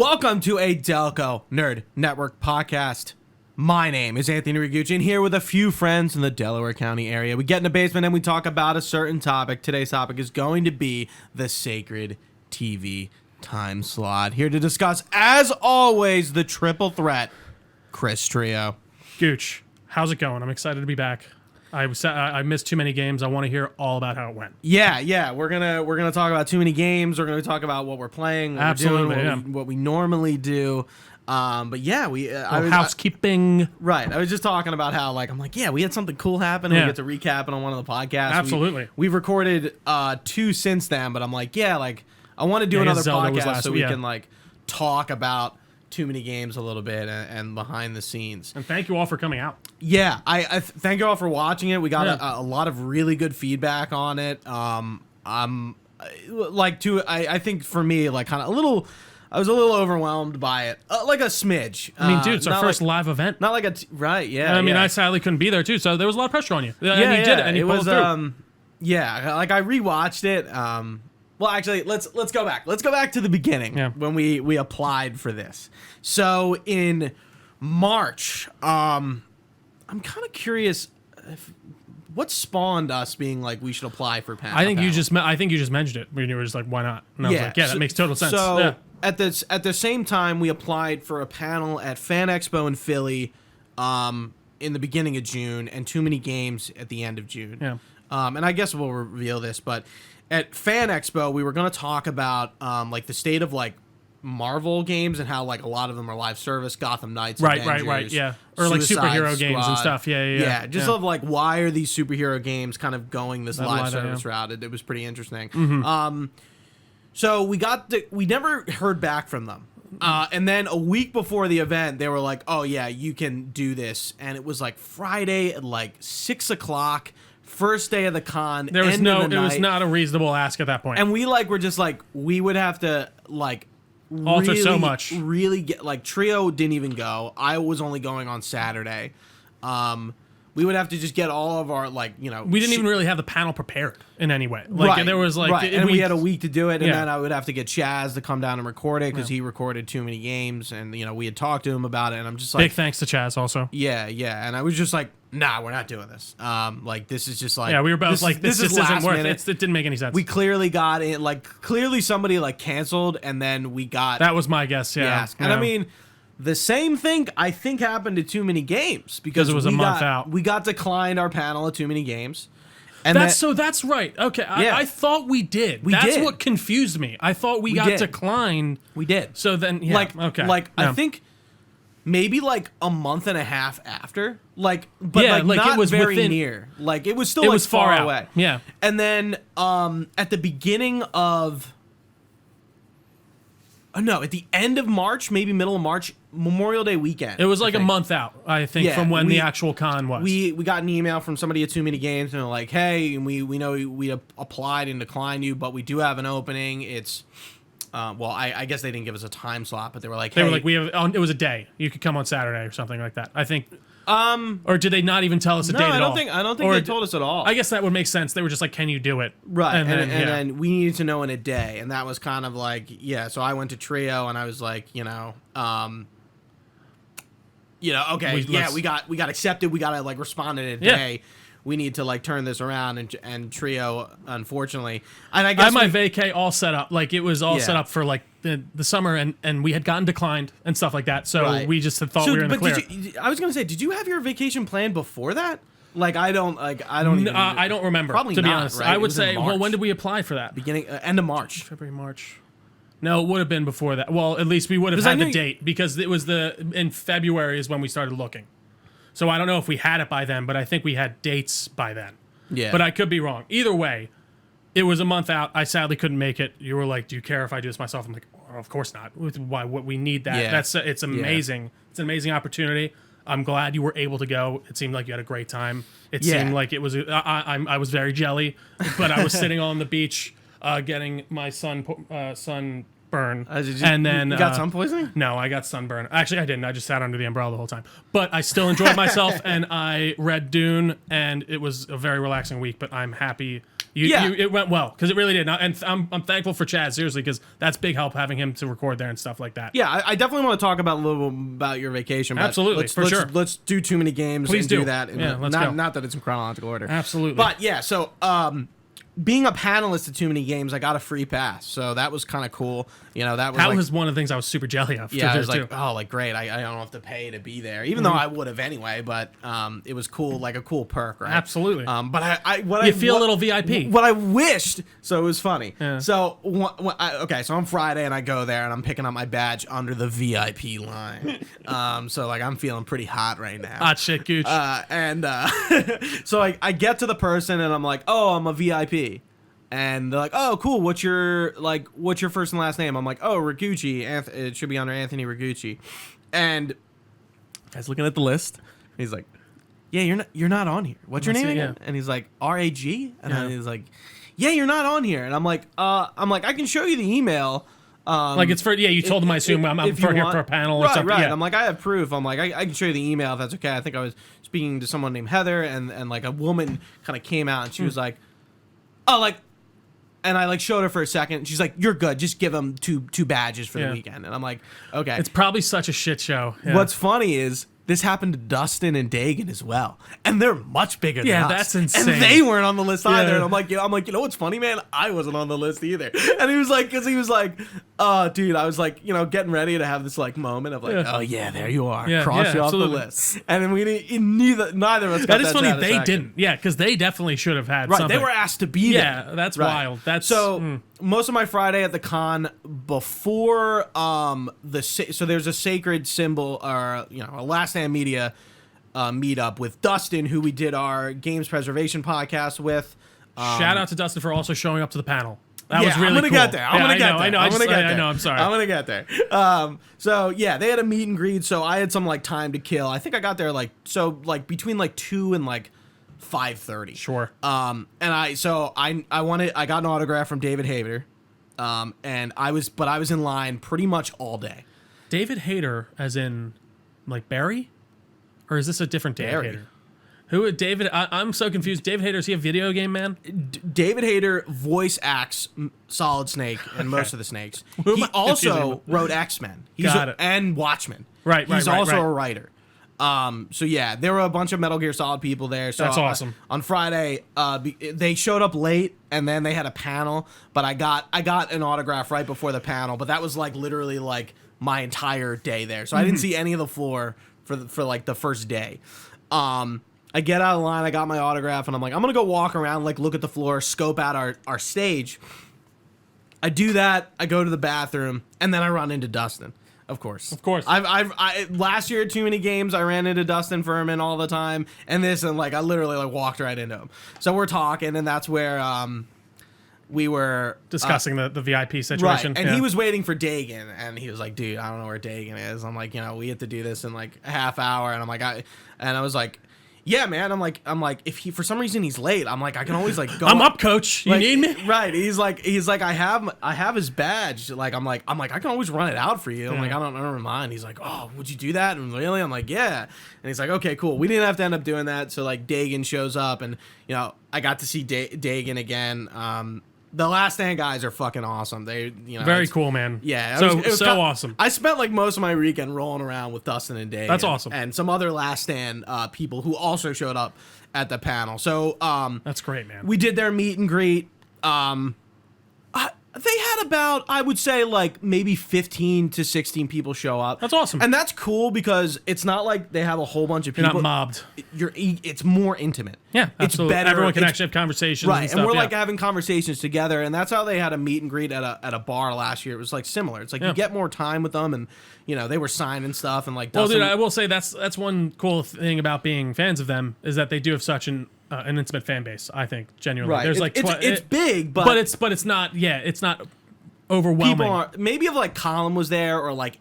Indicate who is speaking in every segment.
Speaker 1: Welcome to a Delco Nerd Network podcast. My name is Anthony Ragucci, and here with a few friends in the Delaware County area. We get in the basement and we talk about a certain topic. Today's topic is going to be the sacred TV time slot. Here to discuss, as always, the triple threat, Chris Trio.
Speaker 2: Gooch, how's it going? I'm excited to be back. I missed too many games. I want to hear all about how it went.
Speaker 1: Yeah. We're gonna talk about too many games. We're gonna talk about what we're playing, what
Speaker 2: Absolutely,
Speaker 1: we're doing, what we normally do. But yeah,
Speaker 2: housekeeping.
Speaker 1: Right. I was just talking about how we had something cool happen. And we get to recap it on one of the podcasts.
Speaker 2: Absolutely.
Speaker 1: We've recorded 2 since then, but I'm like, I want to do another podcast so we can talk about Too Many Games a little bit and behind the scenes.
Speaker 2: And thank you all for coming out.
Speaker 1: Yeah, I thank you all for watching it. We got a lot of really good feedback on it. I think for me, I was a little overwhelmed by it, like a smidge.
Speaker 2: I mean, dude, it's our first live event.
Speaker 1: Not like right? Yeah.
Speaker 2: I mean, I sadly couldn't be there too, so there was a lot of pressure on you.
Speaker 1: Yeah,
Speaker 2: and you did it, and you pulled through.
Speaker 1: I rewatched it. Well, actually, let's go back. Let's go back to the beginning when we applied for this. So in March, I'm kind of curious what spawned us being like we should apply for panel.
Speaker 2: I think you just mentioned it when you were just like, why not? And I was like, that makes total sense.
Speaker 1: So at the same time, we applied for a panel at Fan Expo in Philly, in the beginning of June, and Too Many Games at the end of June.
Speaker 2: Yeah.
Speaker 1: And I guess we'll reveal this, but at Fan Expo, we were going to talk about the state of Marvel games and how a lot of them are live service, Gotham Knights,
Speaker 2: right, yeah, or
Speaker 1: Suicide
Speaker 2: superhero
Speaker 1: Squad.
Speaker 2: Games and stuff, yeah.
Speaker 1: Why are these superhero games kind of going this live service route? It was pretty interesting.
Speaker 2: Mm-hmm.
Speaker 1: So we never heard back from them. And then a week before the event, they were like, "Oh yeah, you can do this," and it was Friday at 6 o'clock. First day of the con.
Speaker 2: It was not a reasonable ask at that point.
Speaker 1: And we were just we would have to
Speaker 2: alter so much.
Speaker 1: Really get Trio didn't even go. I was only going on Saturday. We would have to just get all of our
Speaker 2: we didn't even really have the panel prepared in any way. There was
Speaker 1: and we had a week to do it, and then I would have to get Chaz to come down and record it because he recorded Too Many Games, and we had talked to him about it, and I'm just
Speaker 2: big thanks to Chaz also.
Speaker 1: Yeah, and I was just nah, we're not doing this. This is just
Speaker 2: we were both this just isn't worth it. It didn't make any sense.
Speaker 1: We clearly got it. Clearly somebody canceled, and then we got
Speaker 2: that was my guess. Yeah,
Speaker 1: and I mean. The same thing I think happened to Too Many Games because
Speaker 2: it was a month out.
Speaker 1: We got declined our panel at Too Many Games.
Speaker 2: And that's right. Okay, I thought we did. That's what confused me. I thought we got declined.
Speaker 1: We did.
Speaker 2: So then,
Speaker 1: I think maybe a month and a half after. Not
Speaker 2: it was
Speaker 1: very
Speaker 2: within,
Speaker 1: near. It was still
Speaker 2: far
Speaker 1: away.
Speaker 2: Out. Yeah.
Speaker 1: And then at the beginning of. At the end of March, maybe middle of March, Memorial Day weekend.
Speaker 2: It was a month out, I think, from when the actual con was.
Speaker 1: We got an email from somebody at Too Many Games, and they're like, "Hey, we know we applied and declined you, but we do have an opening. It's I guess they didn't give us a time slot, but they were like,
Speaker 2: they were like, it was a day. You could come on Saturday or something like that. I think. Or did they not even tell us a date at all?
Speaker 1: I don't think they told us at all.
Speaker 2: I guess that would make sense. They were just like, "Can you do it?"
Speaker 1: Right, and then we needed to know in a day, and that was kind of So I went to Trio, and I was like, okay, we got accepted. We got to respond in a day. We need to turn this around, and Trio, unfortunately, and I guess
Speaker 2: I had my vacay all set up. It was all set up for the summer, and we had gotten declined and stuff like that. So we just had thought we were in the clear.
Speaker 1: I was gonna say, did you have your vacation planned before that? I don't
Speaker 2: remember.
Speaker 1: Probably
Speaker 2: to be
Speaker 1: not,
Speaker 2: honest.
Speaker 1: right?
Speaker 2: I would say, well, when did we apply for that?
Speaker 1: Beginning, end of March.
Speaker 2: February, March. No, it would have been before that. Well, at least we would have had the date because it was in February is when we started looking. So I don't know if we had it by then, but I think we had dates by then. Yeah. But I could be wrong. Either way, it was a month out. I sadly couldn't make it. You were like, "Do you care if I do this myself?" I'm like, oh, "Of course not. Why? What we need that. Yeah. It's amazing. Yeah. It's an amazing opportunity. I'm glad you were able to go. It seemed like you had a great time. It seemed like it was. I was very jelly, but I was sitting on the beach, getting my sunburn. And then
Speaker 1: you got sun poisoning?
Speaker 2: No, I got sunburn. Actually, I didn't. I just sat under the umbrella the whole time. But I still enjoyed myself, and I read Dune, and it was a very relaxing week. But I'm happy It went well because it really did. And I'm thankful for Chad, seriously, because that's big help having him to record there and stuff like that.
Speaker 1: Yeah, I definitely want to talk about a little bit about your vacation. But
Speaker 2: Absolutely, sure.
Speaker 1: Let's do Too Many Games.
Speaker 2: Please
Speaker 1: do that.
Speaker 2: Let's go.
Speaker 1: Not that it's in chronological order.
Speaker 2: Absolutely.
Speaker 1: But yeah, so being a panelist at Too Many Games, I got a free pass, so that was kind of cool. That was
Speaker 2: one of the things I was super jelly of.
Speaker 1: Yeah, I was like, great. I don't have to pay to be there, even though I would have anyway. But it was cool, like a cool perk, right?
Speaker 2: Absolutely.
Speaker 1: But
Speaker 2: you feel a little VIP.
Speaker 1: What I wished, so it was funny.
Speaker 2: Yeah.
Speaker 1: So so on Friday, and I go there, and I'm picking up my badge under the VIP line. So like I'm feeling pretty hot right now.
Speaker 2: Hot shit, Gooch.
Speaker 1: So I get to the person, and I'm like, oh, I'm a VIP. And they're like, "Oh, cool. What's your first and last name?" I'm like, "Oh, Ragucci. It should be under Anthony Ragucci." And guy's looking at the list. He's like, "Yeah, you're not on here. What's your name again?" And he's like, "RAG." And he's like, "Yeah, you're not on here." And I'm like, "I can show you the email."
Speaker 2: It's for you told him I assume I'm for here for a panel or something.
Speaker 1: Right.
Speaker 2: Yeah.
Speaker 1: I'm like, I have proof. I'm like, I can show you the email if that's okay. I think I was speaking to someone named Heather, and like a woman kind of came out, and she was like, "Oh, like." And I showed her for a second. She's like, "You're good. Just give them two badges for the weekend." And I'm like, "Okay."
Speaker 2: It's probably such a shit show. Yeah.
Speaker 1: What's funny is this happened to Dustin and Dagan as well, and they're much bigger than us.
Speaker 2: Yeah, that's insane.
Speaker 1: And they weren't on the list either. And I'm like, you know what's funny, man? I wasn't on the list either. And he was like, dude, I was like, getting ready to have this moment of oh yeah, there you are, cross you off the list. And then neither of us.
Speaker 2: That is funny. They didn't. Yeah, because they definitely should have had. Something.
Speaker 1: They were asked to be there.
Speaker 2: Yeah, that's wild. That's
Speaker 1: so. Most of my Friday at the con before so there's a sacred symbol or a Last Stand Media meetup with Dustin, who we did our games preservation podcast with.
Speaker 2: Shout out to Dustin for also showing up to the panel. That was really
Speaker 1: I'm gonna
Speaker 2: cool.
Speaker 1: get there. I'm gonna get there.
Speaker 2: I know. I'm sorry.
Speaker 1: I'm gonna get there. So yeah, they had a meet and greet. So I had some time to kill. I think I got there between 2 and 5:30.
Speaker 2: Sure.
Speaker 1: And I got an autograph from David Hayter. And I was in line pretty much all day.
Speaker 2: David Hayter, as in Barry? Or is this a different David
Speaker 1: Barry.
Speaker 2: Hayter? Who David? I'm so confused. David Hayter, is he a video game man?
Speaker 1: David Hayter voice acts Solid Snake and most of the snakes. He also wrote X-Men. And Watchmen.
Speaker 2: Right.
Speaker 1: He's also a writer. So yeah, there were a bunch of Metal Gear Solid people there. So
Speaker 2: that's awesome.
Speaker 1: On Friday, they showed up late, and then they had a panel. But I got an autograph right before the panel. But that was literally my entire day there. So I didn't see any of the floor for the first day. I get out of line, I got my autograph, and I'm like, I'm gonna go walk around, look at the floor, scope out our stage. I do that. I go to the bathroom, and then I run into Dustin. Of course. I last year at Too Many Games, I ran into Dustin Furman all the time, and I literally walked right into him. So we're talking, and that's where we were
Speaker 2: discussing the VIP situation.
Speaker 1: Right. And he was waiting for Dagan, and he was like, "Dude, I don't know where Dagan is." I'm like, we have to do this in a half hour, and I'm like, I was like, "Yeah, man." I'm like, if he for some reason he's late, I'm like, I can always go.
Speaker 2: I'm up, coach. You need me?
Speaker 1: Right. He's like, I have his badge. I'm like, I can always run it out for you. I'm like, I don't mind. He's like, "Oh, would you do that?" And really, I'm like, "Yeah." And he's like, "Okay, cool." We didn't have to end up doing that. So Dagan shows up, and I got to see Dagan again. The Last Stand guys are fucking awesome. They,
Speaker 2: very cool, man.
Speaker 1: Yeah,
Speaker 2: it was awesome.
Speaker 1: I spent most of my weekend rolling around with Dustin and Dave.
Speaker 2: That's awesome.
Speaker 1: And some other Last Stand people who also showed up at the panel. So
Speaker 2: that's great, man.
Speaker 1: We did their meet and greet. They had about, I would say, maybe 15 to 16 people show up.
Speaker 2: That's awesome.
Speaker 1: And that's cool because it's not like they have a whole bunch of people.
Speaker 2: You're not mobbed.
Speaker 1: It's more intimate.
Speaker 2: Yeah, absolutely. It's better. Everyone can actually have conversations.
Speaker 1: Right,
Speaker 2: and
Speaker 1: we're having conversations together, and that's how they had a meet and greet at a bar last year. It was similar. It's you get more time with them, and they were signing stuff and
Speaker 2: Well, dude, I will say that's one cool thing about being fans of them is that they do have such an intimate fan base. I think genuinely,
Speaker 1: right.
Speaker 2: There's
Speaker 1: it's big, but
Speaker 2: it's not. Yeah, it's not overwhelming.
Speaker 1: People are, maybe if like Colin was there or like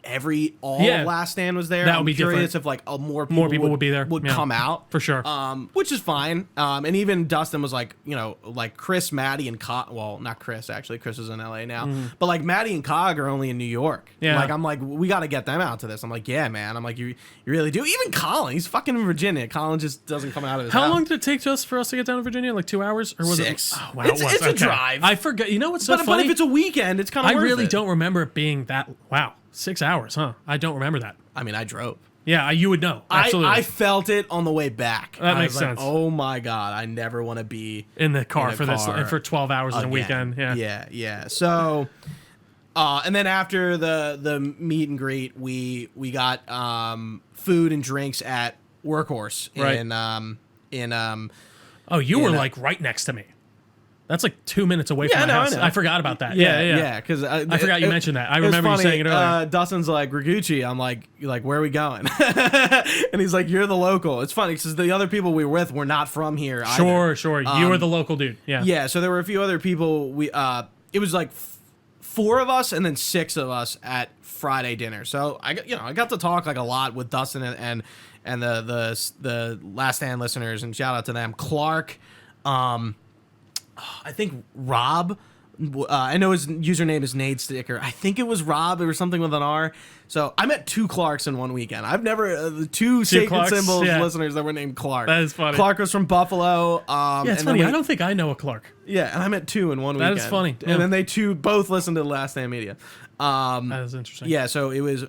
Speaker 1: all of Last Stand was there.
Speaker 2: That would be
Speaker 1: curious
Speaker 2: different.
Speaker 1: if like more people
Speaker 2: would be there.
Speaker 1: Would come out
Speaker 2: for sure.
Speaker 1: Which is fine. And even Dustin was like, like Chris, Maddie, and Cog. Well, not Chris actually. Chris is in LA now. But like Maddie and Cog are only in New York.
Speaker 2: Yeah.
Speaker 1: Like I'm like, we got to get them out to this. I'm like, yeah, man. I'm like, you really do. Even Colin, he's fucking in Virginia. Colin just doesn't come out of his house.
Speaker 2: How long did it take for us to get down to Virginia? Like 2 hours, or was
Speaker 1: 6?
Speaker 2: it? Oh, wow,
Speaker 1: It's a drive.
Speaker 2: I forgot. You know what's so funny?
Speaker 1: But if it's a weekend, it's kind of.
Speaker 2: I really don't remember it being that. Wow, 6 hours, huh? I don't remember that.
Speaker 1: I mean, I drove.
Speaker 2: Yeah, you would know. Absolutely.
Speaker 1: I felt it on the way back.
Speaker 2: That makes sense.
Speaker 1: Oh my god, I never want to be
Speaker 2: in the car for 12 hours in a weekend.
Speaker 1: Yeah. So, and then after the meet and greet, we got food and drinks at Workhorse
Speaker 2: you were like right next to me. That's like 2 minutes away from my house. I forgot about that. Yeah.
Speaker 1: Because
Speaker 2: I forgot you mentioned that. I remember you saying it earlier.
Speaker 1: Dustin's like, Ragucci. I'm like, where are we going? And he's like, you're the local. It's funny because the other people we were with were not from here either.
Speaker 2: Sure. You were the local dude. Yeah.
Speaker 1: Yeah. So there were a few other people. It was like 4 of us and then 6 of us at Friday dinner. So I got to talk like a lot with Dustin and the Last Stand listeners, and shout out to them. Clark, I think Rob. I know his username is Nade Sticker. I think it was Rob or something with an R. So I met 2 Clarks in one weekend. I've never 2 Sacred
Speaker 2: Clarks,
Speaker 1: Symbols listeners that were named Clark.
Speaker 2: That is funny.
Speaker 1: Clark was from Buffalo.
Speaker 2: It's funny. I don't think I know a Clark.
Speaker 1: Yeah, and I met 2 in one weekend.
Speaker 2: That is funny. Yeah.
Speaker 1: And then they both listened to the Last Stand Media.
Speaker 2: That is interesting.
Speaker 1: Yeah, so it was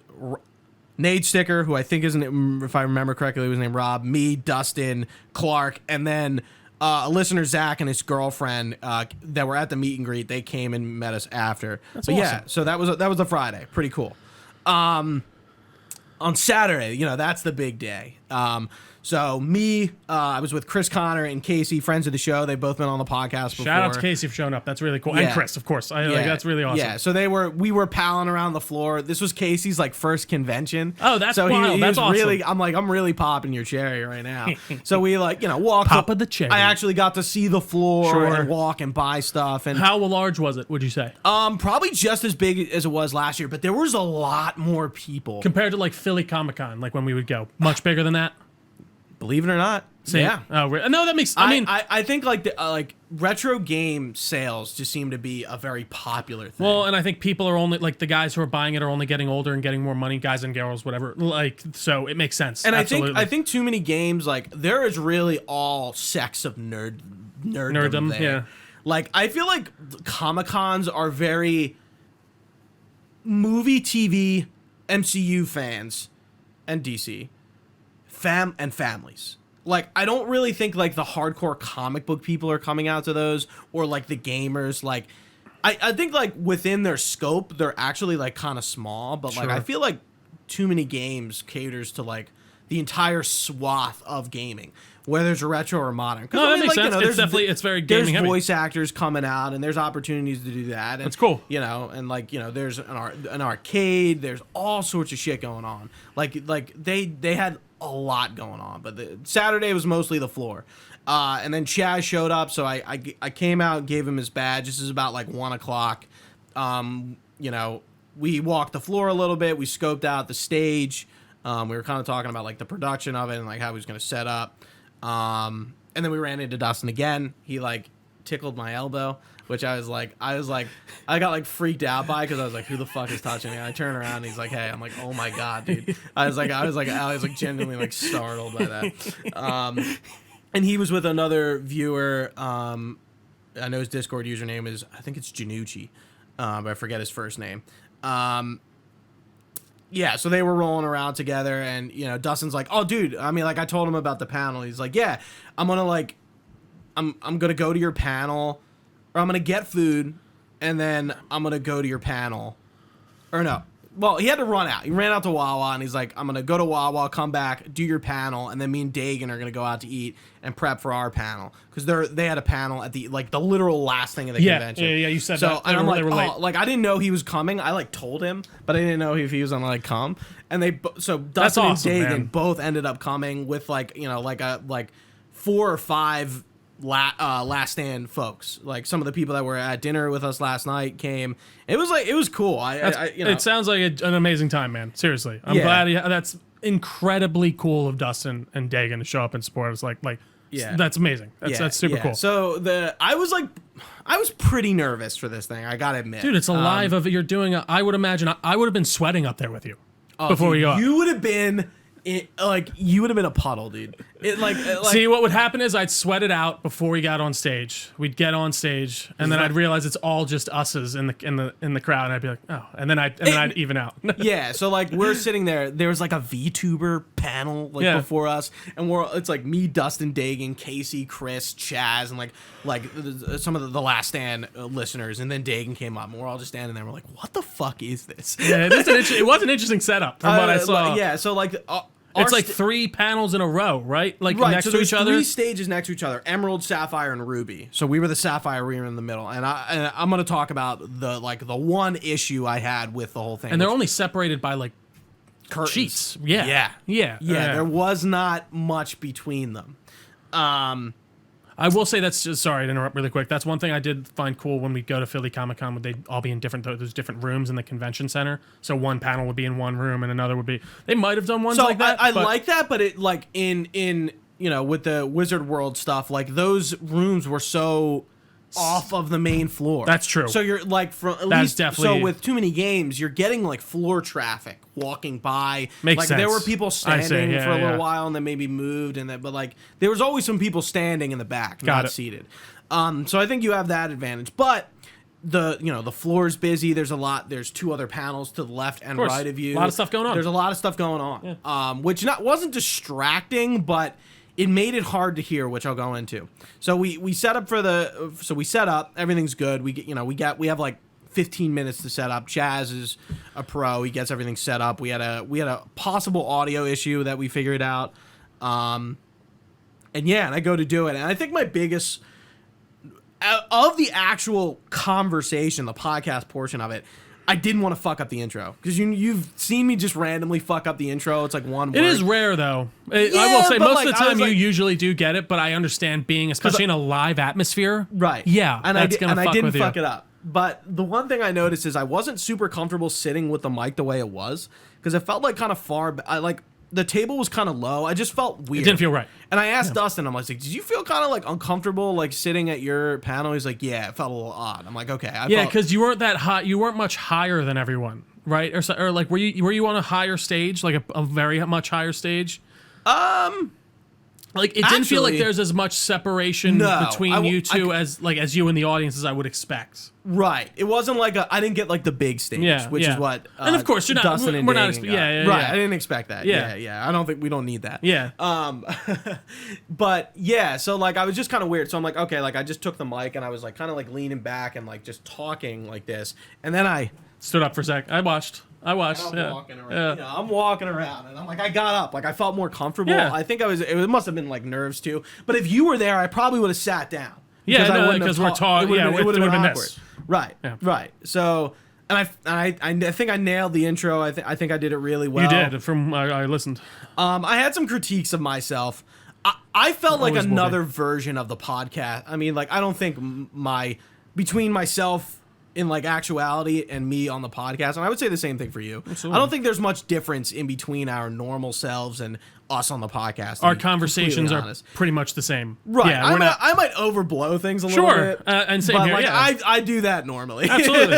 Speaker 1: Nade Sticker, who I think is, if I remember correctly, was named Rob, me, Dustin, Clark, and then a listener, Zach, and his girlfriend that were at the meet and greet. They came and met us after.
Speaker 2: That's awesome.
Speaker 1: Yeah, so that was a Friday. Pretty cool. On Saturday, that's the big day. So I was with Chris Connor and Casey, friends of the show. They've both been on the podcast before.
Speaker 2: Shout out to Casey for showing up. That's really cool. Yeah. And Chris, of course. That's really awesome.
Speaker 1: Yeah, so we were palling around the floor. This was Casey's like first convention.
Speaker 2: Oh, that's wild. That's awesome.
Speaker 1: Really, I'm really popping your cherry right now. So we walked.
Speaker 2: Pop of the cherry.
Speaker 1: I actually got to see the floor and walk and buy stuff. And
Speaker 2: how large was it, would you say?
Speaker 1: Probably just as big as it was last year, but there was a lot more people.
Speaker 2: Compared to like Philly Comic-Con, like when we would go. Much bigger than that?
Speaker 1: Believe it or not.
Speaker 2: Same.
Speaker 1: Yeah.
Speaker 2: Oh, no, that makes.
Speaker 1: I think like retro game sales just seem to be a very popular thing.
Speaker 2: Well, and I think people are only like the guys who are buying it are only getting older and getting more money, guys and girls, whatever. Like, so it makes sense.
Speaker 1: And
Speaker 2: absolutely.
Speaker 1: I think Too Many Games, like there is really all sects of nerddom there.
Speaker 2: Yeah.
Speaker 1: Like I feel like Comic-Cons are very movie, TV, MCU fans, and DC. And families. Like, I don't really think, like, the hardcore comic book people are coming out to those, or, like, the gamers. Like, I think, like, within their scope, they're actually, like, kind of small. But, like, I feel like Too Many Games caters to, like, the entire swath of gaming, whether it's retro or modern.
Speaker 2: No, that makes sense. It's very gaming heavy.
Speaker 1: There's voice actors coming out, and there's opportunities to do that. And,
Speaker 2: that's cool.
Speaker 1: And, like, there's an arcade. There's all sorts of shit going on. Like they had a lot going on, but Saturday was mostly the floor, and then Chaz showed up, so I came out and gave him his badge. This is about like 1:00. We walked the floor a little bit. We scoped out the stage. We were kind of talking about like the production of it and like how he was going to set up. And then we ran into Dustin again. He like tickled my elbow, which I got like freaked out by because I was like, who the fuck is touching me? And I turn around and he's like, hey. I'm like, oh my god, dude. I was like genuinely like startled by that. And he was with another viewer. I know his Discord username is, I think it's Janucci, but I forget his first name. Yeah, so they were rolling around together, and Dustin's like, oh dude, I mean, like I told him about the panel. He's like, yeah, I'm gonna go to your panel, or I'm gonna get food, and then I'm gonna go to your panel. Or no. Well, he had to run out. He ran out to Wawa, and he's like, I'm gonna go to Wawa, come back, do your panel, and then me and Dagan are gonna go out to eat and prep for our panel. Because they had a panel at the literal last thing of the convention.
Speaker 2: Yeah, you said that.
Speaker 1: So I'm like, like I didn't know he was coming. I like told him, but I didn't know if he was gonna like come. And Dustin
Speaker 2: awesome,
Speaker 1: and Dagan
Speaker 2: man.
Speaker 1: both ended up coming with like 4 or 5 Last Stand folks. Like some of the people that were at dinner with us last night came. It was cool.
Speaker 2: It sounds like an amazing time, man. Seriously, I'm glad that's incredibly cool of Dustin and Dagan to show up and support us. That's amazing. That's super cool.
Speaker 1: So I was pretty nervous for this thing. I gotta admit,
Speaker 2: dude. It's a live of you're doing. I would imagine I would have been sweating up there with you before we go.
Speaker 1: You would have been. You would have been a puddle, dude.
Speaker 2: See, what would happen is I'd sweat it out before we got on stage. We'd get on stage, and then I'd realize it's all just us's in the crowd, and I'd be like, oh, and then I'd even out.
Speaker 1: Yeah, so we're sitting there. There was a VTuber panel before us, and it's me, Dustin, Dagan, Casey, Chris, Chaz, and some of the Last Stand listeners, and then Dagan came up, and we're all just standing there. We're like, what the fuck is this?
Speaker 2: Yeah, it was an interesting setup from what I saw.
Speaker 1: Yeah, so
Speaker 2: it's 3 panels in a row, right? Next to each other?
Speaker 1: 3 stages next to each other. Emerald, Sapphire, and Ruby. So we were the Sapphire, we were in the middle. And I'm going to talk about the one issue I had with the whole thing.
Speaker 2: And they're only separated by,
Speaker 1: curtains.
Speaker 2: Sheets. Yeah.
Speaker 1: There was not much between them.
Speaker 2: I will say that's just, sorry to interrupt really quick. That's one thing I did find cool when we go to Philly Comic Con. They'd all be in there's different rooms in the convention center. So one panel would be in one room and another would be. They might have done ones like that.
Speaker 1: I like that, but it in with the Wizard World stuff, those rooms were so off of the main floor.
Speaker 2: That's true.
Speaker 1: So you're definitely. So with Too Many Games, you're getting floor traffic walking by.
Speaker 2: Makes sense.
Speaker 1: There were people standing for a little while and then maybe moved but there was always some people standing in the back, not seated. So I think you have that advantage, but the floor is busy. There's 2 other panels to the left and right of you.
Speaker 2: A lot of stuff going on.
Speaker 1: There's a lot of stuff going on. Yeah. Which wasn't distracting, but it made it hard to hear, which I'll go into. So we set up we set up, everything's good. We have 15 minutes to set up. Chaz is a pro. He gets everything set up. We had a possible audio issue that we figured out. And I go to do it. And I think my biggest of the actual conversation, the podcast portion of it, I didn't want to fuck up the intro because you've seen me just randomly fuck up the intro. It's one word.
Speaker 2: It is rare though. I will say most of the time you usually do get it, but I understand being especially in a live atmosphere.
Speaker 1: Right.
Speaker 2: Yeah.
Speaker 1: And I didn't fuck it up. But the one thing I noticed is I wasn't super comfortable sitting with the mic the way it was because it felt kind of far. The table was kind of low. I just felt weird.
Speaker 2: It didn't feel right.
Speaker 1: And I asked Dustin, I'm like, did you feel kind of uncomfortable sitting at your panel? He's like, yeah, it felt a little odd. I'm like, okay.
Speaker 2: Because you weren't that high. You weren't much higher than everyone, right? Or were you on a higher stage, a very much higher stage? It didn't feel like there's as much separation between you two as you and the audience as I would expect.
Speaker 1: Right. It wasn't I didn't get the big stage, which is what.
Speaker 2: And of course,
Speaker 1: Dustin and
Speaker 2: we're not.
Speaker 1: Right. I didn't expect that. Yeah. I don't think we don't need that.
Speaker 2: Yeah.
Speaker 1: But yeah. So I was just kind of weird. So I'm like, okay. I just took the mic and I was kind of leaning back and just talking like this, and then I
Speaker 2: stood up for a sec. I watched.
Speaker 1: I'm walking around. I'm walking around, and I'm I got up. I felt more comfortable.
Speaker 2: Yeah.
Speaker 1: I think it must have been nerves too. But if you were there, I probably would have sat down.
Speaker 2: Because we're talking. Yeah, it would have been this.
Speaker 1: Right. Yeah. Right. So, and I think I nailed the intro. I think I did it really well.
Speaker 2: You did. From I listened.
Speaker 1: I had some critiques of myself. I felt like another version of the podcast. I mean, I don't think between myself in actuality and me on the podcast, and I would say the same thing for you.
Speaker 2: Absolutely.
Speaker 1: I don't think there's much difference in between our normal selves and us on the podcast.
Speaker 2: Our conversations are pretty much the same.
Speaker 1: Right. Yeah, I might overblow things a little bit.
Speaker 2: And same here.
Speaker 1: I do that normally.
Speaker 2: Absolutely.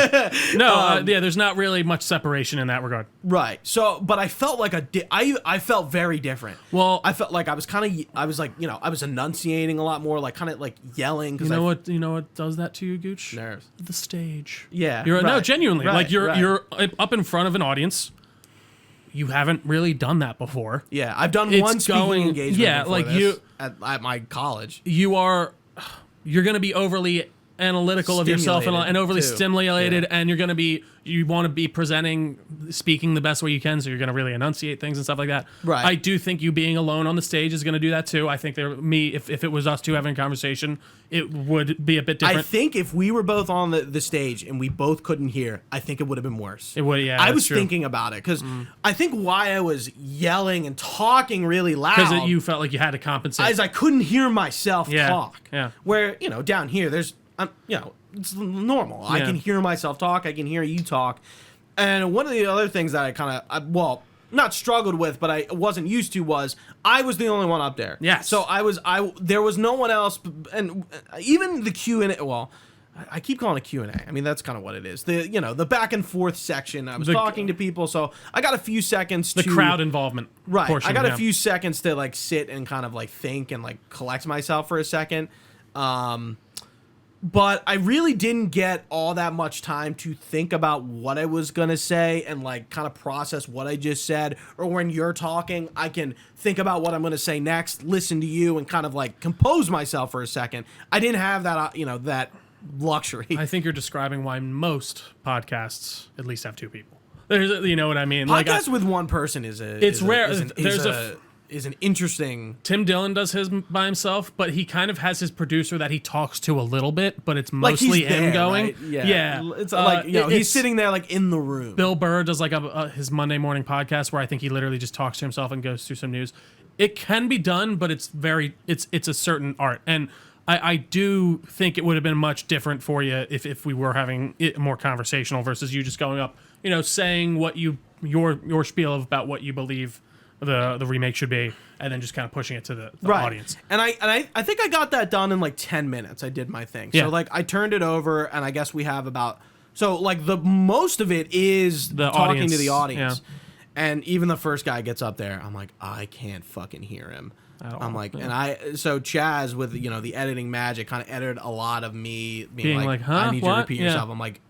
Speaker 2: No, there's not really much separation in that regard.
Speaker 1: Right. So, but I felt I felt very different.
Speaker 2: Well,
Speaker 1: I felt I was enunciating a lot more, yelling.
Speaker 2: You know what does that to you, Gooch?
Speaker 1: Nerves.
Speaker 2: The stage.
Speaker 1: Yeah.
Speaker 2: No, genuinely.
Speaker 1: Right,
Speaker 2: you're up in front of an audience. You haven't really done that before.
Speaker 1: Yeah, I've done one speaking engagement. Yeah, at my college.
Speaker 2: You're going to be overly analytical of yourself and overly
Speaker 1: too.
Speaker 2: stimulated, and you want to be speaking the best way you can, so you're going to really enunciate things and stuff like that.
Speaker 1: Right.
Speaker 2: I do think you being alone on the stage is going to do that too. I think if it was us two having a conversation, it would be a bit different.
Speaker 1: I think if we were both on the stage and we both couldn't hear, I think it would have been worse.
Speaker 2: It would, yeah.
Speaker 1: I was thinking about it because I think why I was yelling and talking really loud,
Speaker 2: because you felt like you had to compensate,
Speaker 1: is I couldn't hear myself talk.
Speaker 2: Yeah.
Speaker 1: Where down here there's it's normal. Yeah. I can hear myself talk. I can hear you talk. And one of the other things that I not struggled with, but I wasn't used to was I was the only one up there.
Speaker 2: Yes.
Speaker 1: So there was no one else, and even the Q&A. Well, I keep calling it Q&A. I mean, that's kind of what it is. The back and forth section. I was talking to people, so I got a few seconds.
Speaker 2: The crowd involvement.
Speaker 1: Right.
Speaker 2: Portion,
Speaker 1: I got a few seconds to like sit and kind of like think and like collect myself for a second. But I really didn't get all that much time to think about what I was going to say and like kind of process what I just said. Or when you're talking, I can think about what I'm going to say next, listen to you, and kind of like compose myself for a second. I didn't have that, that luxury.
Speaker 2: I think you're describing why most podcasts at least have two people. You know what I mean?
Speaker 1: Podcasts with one person is
Speaker 2: rare.
Speaker 1: Is an interesting.
Speaker 2: Tim Dillon does his by himself, but he kind of has his producer that he talks to a little bit, but it's mostly him going.
Speaker 1: Right?
Speaker 2: Yeah.
Speaker 1: It's like he's sitting there like in the room.
Speaker 2: Bill Burr does like his Monday morning podcast where I think he literally just talks to himself and goes through some news. It can be done, but it's a certain art, and I do think it would have been much different for you if we were having it more conversational versus you just going up, saying what your spiel about what you believe the remake should be, and then just kind of pushing it to the audience.
Speaker 1: And I think I got that done in like 10 minutes. I did my thing.
Speaker 2: Yeah.
Speaker 1: So like I turned it over, and I guess we have about the most of it is
Speaker 2: the
Speaker 1: talking
Speaker 2: audience,
Speaker 1: to the audience.
Speaker 2: Yeah.
Speaker 1: And even the first guy gets up there, I'm like, I can't fucking hear him. I'm like, so Chaz with the editing magic kind of edited a lot of me being like,
Speaker 2: huh?
Speaker 1: I need you to repeat
Speaker 2: Yeah.
Speaker 1: yourself. I'm like,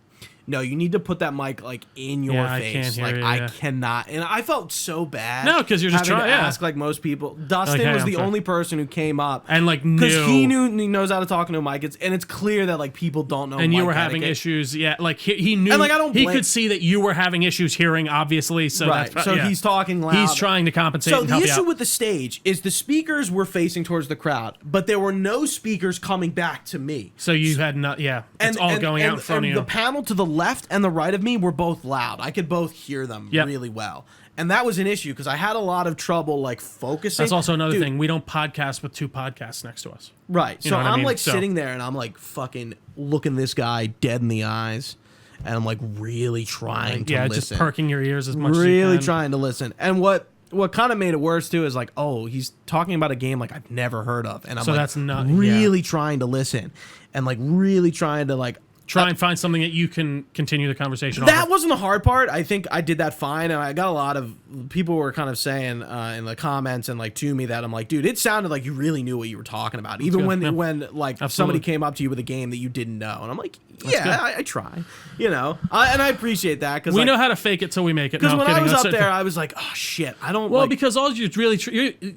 Speaker 1: no, you need to put that mic like in your face.
Speaker 2: I can't hear you,
Speaker 1: I cannot, and I felt so bad.
Speaker 2: No, because you're just
Speaker 1: having
Speaker 2: trying
Speaker 1: to
Speaker 2: to
Speaker 1: ask like most people. Dustin was the only person who came up
Speaker 2: and like
Speaker 1: because he knows how to talk into a mic. And it's clear that like people don't know.
Speaker 2: And you were
Speaker 1: etiquette.
Speaker 2: having issues, like he knew.
Speaker 1: And like
Speaker 2: he could see that you were having issues hearing, obviously. So
Speaker 1: right.
Speaker 2: that's
Speaker 1: so he's talking loud.
Speaker 2: He's trying to compensate.
Speaker 1: So
Speaker 2: and
Speaker 1: the
Speaker 2: help
Speaker 1: issue
Speaker 2: you out.
Speaker 1: with the stage is the speakers were facing towards the crowd, but there were no speakers coming back to me.
Speaker 2: So you had not, it's all going out in front of you.
Speaker 1: The panel to the left and the right of me were both loud. I could both hear them really well. And that was an issue because I had a lot of trouble like focusing.
Speaker 2: That's also another thing. We don't podcast with two podcasts next to us.
Speaker 1: Right.
Speaker 2: You
Speaker 1: so
Speaker 2: know what
Speaker 1: I'm
Speaker 2: I mean?
Speaker 1: like sitting there and I'm like fucking looking this guy dead in the eyes. And I'm like really trying to listen.
Speaker 2: Just perking your ears as much as you can.
Speaker 1: Really trying to listen. And what kind of made it worse too is like, oh, he's talking about a game like I've never heard of. And I'm like
Speaker 2: that's not
Speaker 1: really trying to listen and like really trying to like
Speaker 2: try and find something that you can continue the conversation.
Speaker 1: That wasn't the hard part. I think I did that fine, and I got a lot of people were kind of saying in the comments and like to me that I'm like, dude, it sounded like you really knew what you were talking about, even when like somebody came up to you with a game that you didn't know, and I'm like, I try, and I appreciate that because
Speaker 2: we know how to fake it till we make it.
Speaker 1: Because when I was up there, I was like, oh shit, I don't.
Speaker 2: Well, because all you really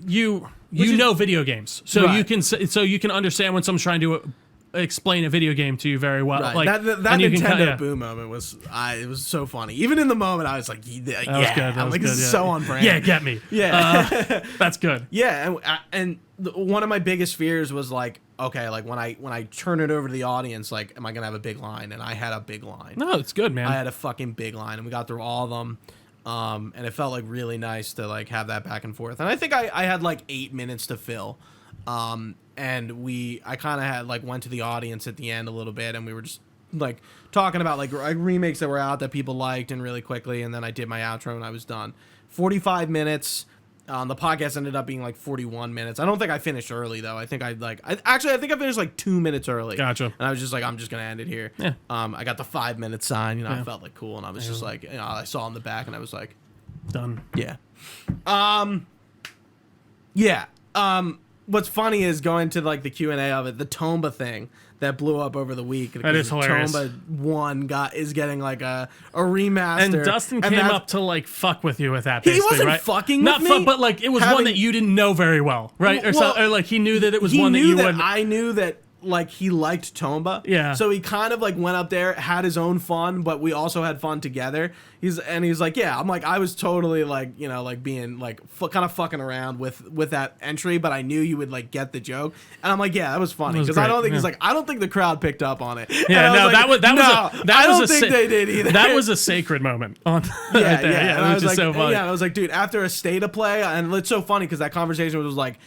Speaker 2: you know video games, so you can understand when someone's trying to explain a video game to you very well.
Speaker 1: Right.
Speaker 2: Like
Speaker 1: that Nintendo Boo moment was it was so funny. Even in the moment, I was like, this is so on brand.
Speaker 2: Yeah, get me.
Speaker 1: Yeah,
Speaker 2: that's good.
Speaker 1: Yeah, and one of my biggest fears was like, okay, like when I turn it over to the audience, like, am I gonna have a big line? And I had a big line.
Speaker 2: No, it's good, man.
Speaker 1: I had a fucking big line, and we got through all of them. And it felt like really nice to like have that back and forth. And I think I had like 8 minutes to fill. And I kind of had like went to the audience at the end a little bit, and we were just like talking about like remakes that were out that people liked, and really quickly, and then I did my outro and I was done. 45 minutes. The podcast ended up being like 41 minutes. I don't think I finished early though. I think I think I finished like 2 minutes early.
Speaker 2: Gotcha.
Speaker 1: And I was just like, I'm just gonna end it here.
Speaker 2: Yeah.
Speaker 1: I got the 5-minute sign. I felt like cool, and I was just like, I saw in the back, and I was like,
Speaker 2: done.
Speaker 1: Yeah. Yeah. What's funny is going to like the Q&A of it, the Tomba thing that blew up over the week.
Speaker 2: That is hilarious.
Speaker 1: Tomba 1 is getting like a remaster.
Speaker 2: And Dustin came up to like fuck with you with that. Basically,
Speaker 1: he wasn't
Speaker 2: right?
Speaker 1: fucking
Speaker 2: Not
Speaker 1: with me.
Speaker 2: But like it was one that you didn't know very well, right? Or like he knew that it was one that you would.
Speaker 1: I knew that like he liked Tomba.
Speaker 2: Yeah.
Speaker 1: So he kind of like went up there, had his own fun, but we also had fun together. He's like, yeah, I'm like, I was totally like, you know, like being like kind of fucking around with that entry, but I knew you would like get the joke. And I'm like, yeah, that was funny. Because I don't think he's like, I don't think the crowd picked up on it.
Speaker 2: Yeah, no,
Speaker 1: like, I don't think they did either.
Speaker 2: That was a sacred moment.
Speaker 1: Yeah,
Speaker 2: yeah, which is
Speaker 1: like,
Speaker 2: so funny.
Speaker 1: Yeah, I was like, dude, after a state of play, and it's so funny because that conversation was like,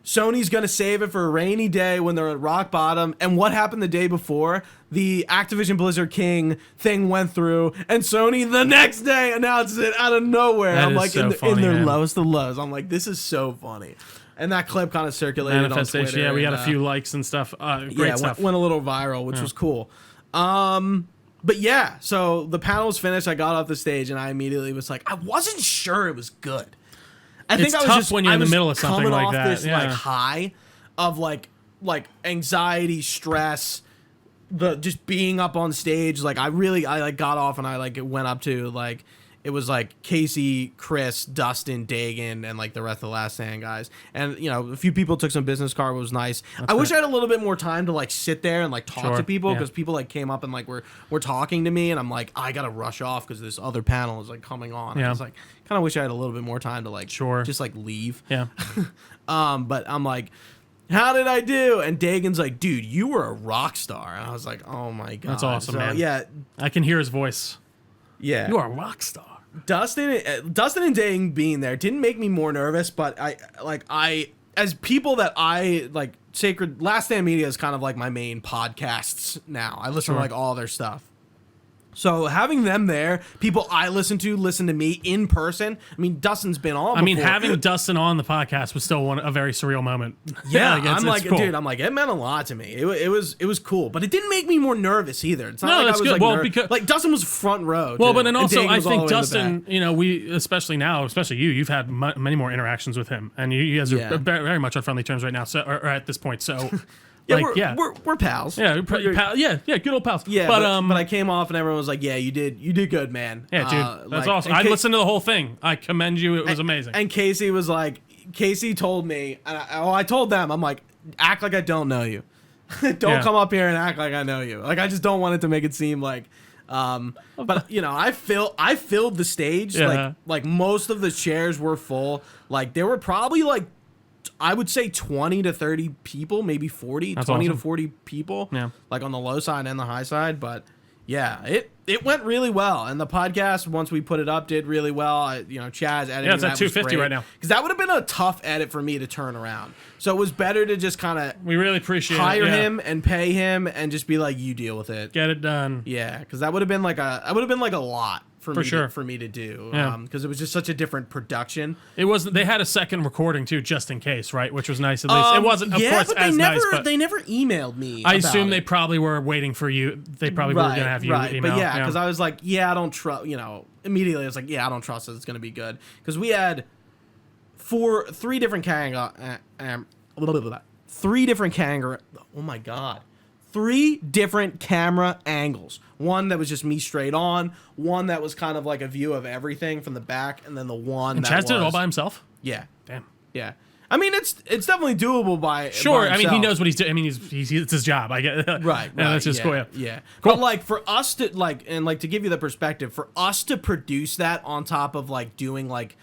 Speaker 1: Sony's going to save it for a rainy day when they're at rock bottom. And what happened the day before? The Activision Blizzard King thing went through, and Sony the next day announced it out of nowhere.
Speaker 2: That
Speaker 1: I'm
Speaker 2: is
Speaker 1: like,
Speaker 2: so
Speaker 1: in
Speaker 2: funny,
Speaker 1: their
Speaker 2: man.
Speaker 1: lowest of lows. I'm like, this is so funny. And that clip kind of circulated on Twitter.
Speaker 2: Yeah, we got a few likes and stuff. Great stuff.
Speaker 1: Went a little viral, which was cool. But yeah, so the panel was finished. I got off the stage, and I immediately was like, I wasn't sure it was good. I think
Speaker 2: It's
Speaker 1: I was
Speaker 2: tough
Speaker 1: just
Speaker 2: when you're in the middle of something
Speaker 1: coming
Speaker 2: like
Speaker 1: off
Speaker 2: that.
Speaker 1: this
Speaker 2: Yeah.
Speaker 1: like high of like anxiety, stress, the just being up on stage. Like I like got off and I like went up to like it was like Casey, Chris, Dustin, Dagan, and like the rest of the Last Stand guys. And you know, a few people took some business card, which was nice. I wish I had a little bit more time to like sit there and like talk to people because people like came up and like were talking to me, and I'm like, I gotta rush off because this other panel is like coming on. I was like, kind of wish I had a little bit more time to like just like leave.
Speaker 2: Yeah.
Speaker 1: But I'm like, how did I do? And Dagan's like, dude, you were a rock star. And I was like, oh my God.
Speaker 2: That's awesome,
Speaker 1: so,
Speaker 2: man.
Speaker 1: Yeah.
Speaker 2: I can hear his voice.
Speaker 1: Yeah.
Speaker 2: You are a rock star.
Speaker 1: Dustin and Dagan being there didn't make me more nervous, but I as people that I like, Sacred Last Stand Media is kind of like my main podcasts now. I listen to like all their stuff. So having them there, people I listen to me in person. I mean, Dustin's been on.
Speaker 2: I mean, having Dustin on the podcast was still a very surreal moment.
Speaker 1: Yeah,
Speaker 2: like, it's cool.
Speaker 1: Dude, I'm like, it meant a lot to me. It was cool, but it didn't make me more nervous either. It's not like
Speaker 2: that's
Speaker 1: I was
Speaker 2: good.
Speaker 1: like,
Speaker 2: Well, because
Speaker 1: like Dustin was front row.
Speaker 2: Well,
Speaker 1: too,
Speaker 2: but then also I think
Speaker 1: all
Speaker 2: Dustin, you know, we especially you've had many more interactions with him, and you guys are very much on friendly terms right now. So, or at this point, so.
Speaker 1: Yeah, we're pals.
Speaker 2: Yeah, good old pals.
Speaker 1: Yeah, but I came off and everyone was like, "Yeah, you did good, man."
Speaker 2: Yeah, dude, that's awesome. I listened to the whole thing. I commend you. It was amazing.
Speaker 1: And Casey was like, Casey told me, and I told them, I'm like, act like I don't know you. Don't come up here and act like I know you. Like I just don't want it to make it seem like. But you know, I filled the stage.
Speaker 2: Yeah.
Speaker 1: Like most of the chairs were full. Like there were probably like, I would say 20 to 30 people, maybe 40,
Speaker 2: That's
Speaker 1: 20
Speaker 2: awesome.
Speaker 1: to 40 people,
Speaker 2: like
Speaker 1: on the low side and the high side. But yeah, it went really well. And the podcast, once we put it up, did really well. Chaz editing.
Speaker 2: Yeah, it's at 250 right now.
Speaker 1: Because that would have been a tough edit for me to turn around. So it was better to just kind of
Speaker 2: we really appreciate
Speaker 1: hire him and pay him and just be like, you deal with it.
Speaker 2: Get it done.
Speaker 1: Yeah, because that would have been like a lot. For me to do, because it was just such a different production.
Speaker 2: It wasn't. They had a second recording too, just in case, right? Which was nice. At least it wasn't, of course,
Speaker 1: but
Speaker 2: as nice. But
Speaker 1: they never emailed me.
Speaker 2: I assume they probably were waiting for you. They probably were going to have you email.
Speaker 1: But because I was like, I don't trust. Immediately I was like, I don't trust that it's going to be good because we had three different three different camera angles. One that was just me straight on, one that was kind of like a view of everything from the back, and then the one that
Speaker 2: Chaz did it all by himself?
Speaker 1: Yeah.
Speaker 2: Damn.
Speaker 1: Yeah. I mean, it's definitely doable by
Speaker 2: Sure.
Speaker 1: by
Speaker 2: I mean, he knows what he's doing. I mean, it's his job. I get it.
Speaker 1: Right.
Speaker 2: That's just cool.
Speaker 1: Yeah.
Speaker 2: Cool.
Speaker 1: But like for us to to give you the perspective, for us to produce that on top of like doing like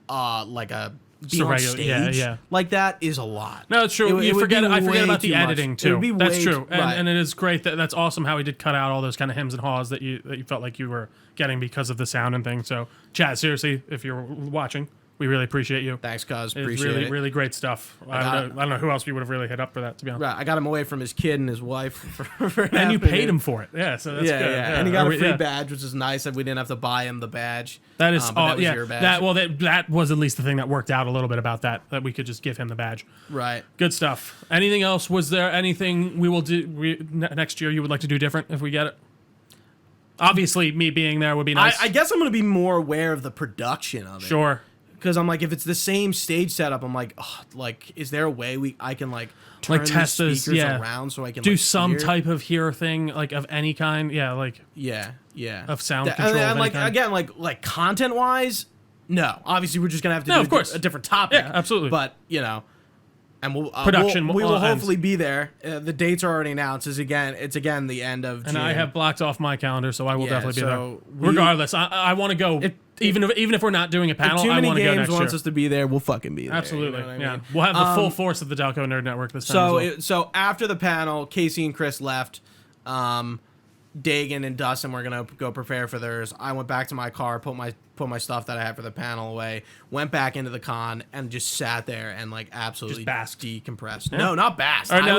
Speaker 1: a be on stage like that is a lot.
Speaker 2: No, it's true. I forget about the editing too. That's true.
Speaker 1: Right.
Speaker 2: And it is great. That's awesome how he did cut out all those kind of hems and haws that you felt like you were getting because of the sound and things. So, Chad, seriously, if you're watching, we really appreciate you.
Speaker 1: Thanks, cuz.
Speaker 2: Appreciate it. Really, really great stuff. I don't know who else we would have really hit up for that, to be honest.
Speaker 1: Right. I got him away from his kid and his wife. For
Speaker 2: and you paid him for it. Yeah, so that's good.
Speaker 1: Yeah. And he got a free badge, which is nice, and we didn't have to buy him the badge.
Speaker 2: That is,
Speaker 1: your badge.
Speaker 2: That was at least the thing that worked out a little bit about that we could just give him the badge.
Speaker 1: Right.
Speaker 2: Good stuff. Anything else? Was there anything we will do next year you would like to do different if we get it? Obviously, me being there would be nice.
Speaker 1: I guess I'm going to be more aware of the production of it.
Speaker 2: Sure.
Speaker 1: Because I'm like, if it's the same stage setup, I'm like, is there a way I can turn
Speaker 2: test
Speaker 1: the speakers around so I can
Speaker 2: do some type of hear thing, like of any kind? Yeah, like of sound control.
Speaker 1: And again, like content wise, no. Obviously, we're just gonna have to do a different topic.
Speaker 2: Yeah, absolutely.
Speaker 1: But And we
Speaker 2: production
Speaker 1: will
Speaker 2: ends.
Speaker 1: hopefully be there. The dates are already announced. It's again the end of June.
Speaker 2: And I have blocked off my calendar, so I will definitely be there.
Speaker 1: We,
Speaker 2: regardless, I want to go. Even if we're not doing a panel, I want to go next year.
Speaker 1: wants us to be there, we'll fucking be there.
Speaker 2: Absolutely,
Speaker 1: you know what
Speaker 2: yeah.
Speaker 1: I mean?
Speaker 2: We'll have the full force of the Delco Nerd Network this time.
Speaker 1: So after the panel, Casey and Chris left. Dagan and Dustin were gonna go prepare for theirs. I went back to my car, put my stuff that I had for the panel away, went back into the con, and just sat there and like absolutely
Speaker 2: just
Speaker 1: decompressed.
Speaker 2: Yeah.
Speaker 1: No, not basked.
Speaker 2: I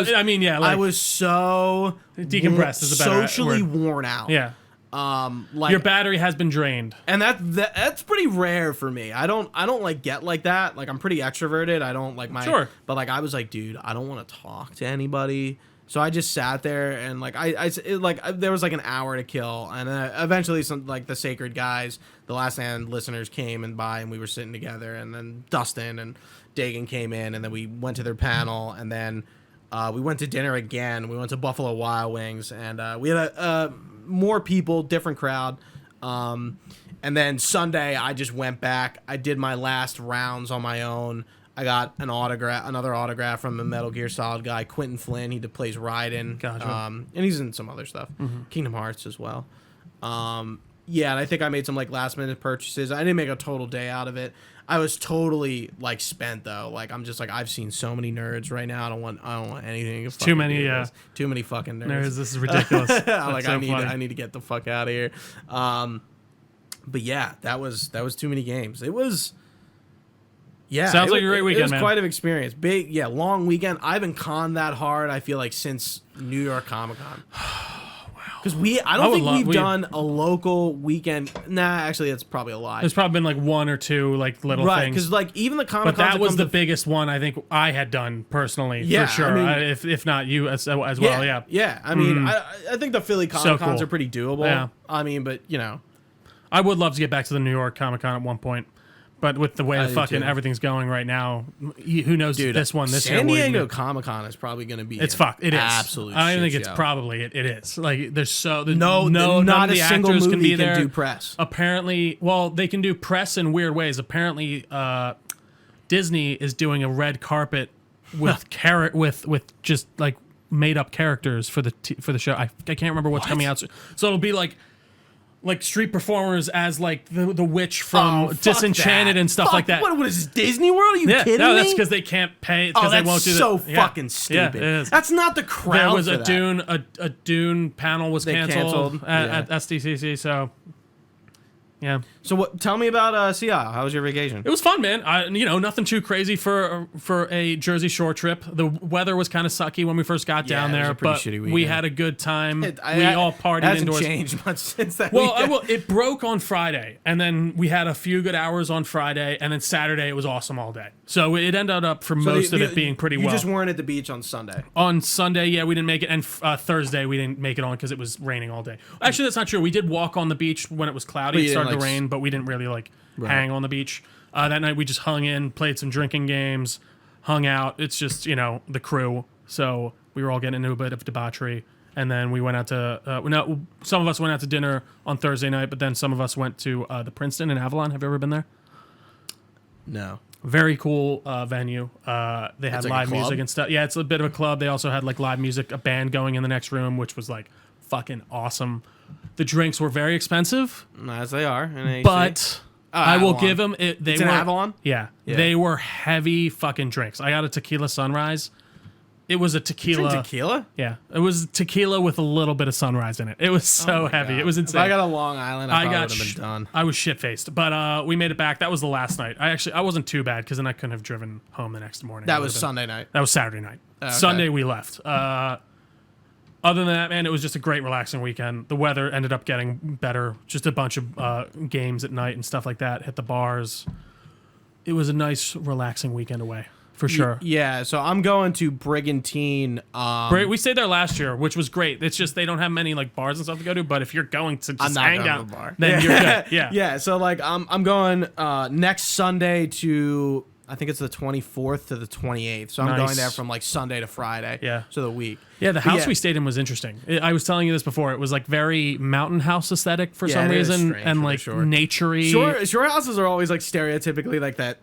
Speaker 1: was so
Speaker 2: decompressed is a better
Speaker 1: socially
Speaker 2: word.
Speaker 1: worn out.
Speaker 2: Yeah.
Speaker 1: Like
Speaker 2: your battery has been drained,
Speaker 1: and that's pretty rare for me. I don't like get like that. Like I'm pretty extroverted. I don't like my but like I was like, dude, I don't want to talk to anybody. So I just sat there and like there was like an hour to kill, and eventually some like the Sacred guys, the Last Stand listeners came and by, and we were sitting together, and then Dustin and Dagan came in, and then we went to their panel, and then we went to dinner again. We went to Buffalo Wild Wings, and we had a more people, different crowd. And then Sunday I just went back. I did my last rounds on my own. I got another autograph from the Metal Gear Solid guy, Quentin Flynn. He plays Raiden.
Speaker 2: Gotcha.
Speaker 1: And he's in some other stuff, Kingdom Hearts as well. Yeah, and I think I made some like last minute purchases. I didn't make a total day out of it. I was totally like spent though. Like I'm just like I've seen so many nerds right now. I don't want anything.
Speaker 2: Too many,
Speaker 1: too many fucking nerds.
Speaker 2: This is ridiculous.
Speaker 1: Like
Speaker 2: so
Speaker 1: I need to get the fuck out of here. But yeah, that was too many games. It was. Yeah,
Speaker 2: sounds like a great weekend,
Speaker 1: man. It was
Speaker 2: man.
Speaker 1: quite an experience. Big, long weekend. I haven't conned that hard, I feel like, since New York Comic Con. Because I don't think we've done a local weekend. Nah, actually, that's probably a lie.
Speaker 2: There's probably been like one or two like little
Speaker 1: right,
Speaker 2: things.
Speaker 1: because like even the Comic Con.
Speaker 2: But that was the biggest one I think I had done personally,
Speaker 1: yeah,
Speaker 2: for sure.
Speaker 1: I mean,
Speaker 2: if not you as well, yeah.
Speaker 1: Yeah, I mean, I think the Philly Comic Cons are pretty doable.
Speaker 2: Yeah.
Speaker 1: I mean, but you know,
Speaker 2: I would love to get back to the New York Comic Con at one point. But with the way the fucking everything's going right now, who knows?
Speaker 1: Dude,
Speaker 2: this year.
Speaker 1: San Diego Comic Con is probably going to be.
Speaker 2: It's fucked. It is.
Speaker 1: Absolute.
Speaker 2: I think
Speaker 1: shit
Speaker 2: it's
Speaker 1: show.
Speaker 2: probably it is. Like there's
Speaker 1: not
Speaker 2: none of the
Speaker 1: a single
Speaker 2: actors
Speaker 1: movie
Speaker 2: can be there.
Speaker 1: do press.
Speaker 2: Apparently, well, they can do press in weird ways. Apparently, Disney is doing a red carpet with with just like made up characters for the show. I can't remember what's coming out. So it'll be like street performers as like the witch from Disenchanted and stuff like that.
Speaker 1: What is this, Disney World? Are you kidding me?
Speaker 2: No, that's because they can't pay. Because they won't do
Speaker 1: so fucking stupid.
Speaker 2: Yeah, it is.
Speaker 1: That's not the crowd.
Speaker 2: There was
Speaker 1: for
Speaker 2: a Dune panel was canceled at SDCC. So yeah.
Speaker 1: So what? Tell me about CI. How was your vacation?
Speaker 2: It was fun, man. Nothing too crazy for a Jersey Shore trip. The weather was kind of sucky when we first got down there, but we had a good time. We all partied indoors.
Speaker 1: It hasn't changed much since that.
Speaker 2: Well, it broke on Friday, and then we had a few good hours on Friday, and then Saturday it was awesome all day. So it ended up for most of it being pretty well.
Speaker 1: You just weren't at the beach on Sunday.
Speaker 2: On Sunday, yeah, we didn't make it, and Thursday we didn't make it on because it was raining all day. Actually, that's not true. We did walk on the beach when it was cloudy. It started to rain, but we didn't really hang on the beach. That night we just hung in, played some drinking games, hung out. It's just the crew, so we were all getting into a bit of debauchery, and then we went out to some of us went out to dinner on Thursday night, but then some of us went to the Princeton in Avalon. Have you ever been there?
Speaker 1: No.
Speaker 2: Very cool venue. They had live music and stuff. Yeah, it's a bit of a club. They also had like live music, a band going in the next room, which was like fucking awesome. The drinks were very expensive,
Speaker 1: as they are,
Speaker 2: but I will give them. They
Speaker 1: were
Speaker 2: in
Speaker 1: Avalon.
Speaker 2: Yeah, they were heavy fucking drinks. I got a tequila sunrise. It was a tequila.
Speaker 1: Tequila?
Speaker 2: Yeah, it was tequila with a little bit of sunrise in it. It was so heavy.
Speaker 1: God.
Speaker 2: It was insane.
Speaker 1: If I got a Long Island, I would have been done.
Speaker 2: I was shit faced, but we made it back. That was the last night. I wasn't too bad because then I couldn't have driven home the next morning.
Speaker 1: That was Sunday night.
Speaker 2: That was Saturday night.
Speaker 1: Okay.
Speaker 2: Sunday we left. Other than that, man, it was just a great relaxing weekend. The weather ended up getting better. Just a bunch of games at night and stuff like that. Hit the bars. It was a nice, relaxing weekend away, for sure.
Speaker 1: Yeah, so I'm going to Brigantine.
Speaker 2: We stayed there last year, which was great. It's just they don't have many like bars and stuff to go to. But if you're going to just hang out,
Speaker 1: to the bar.
Speaker 2: then you're good. Yeah,
Speaker 1: yeah. So like I'm going next Sunday to. I think it's the 24th to the 28th. So I'm going there from like Sunday to Friday.
Speaker 2: Yeah.
Speaker 1: So the week.
Speaker 2: Yeah, the house we stayed in was interesting. I was telling you this before. It was like very mountain house aesthetic for some
Speaker 1: it is
Speaker 2: strange,
Speaker 1: strange,
Speaker 2: and like naturey.
Speaker 1: Shore houses are always like stereotypically like that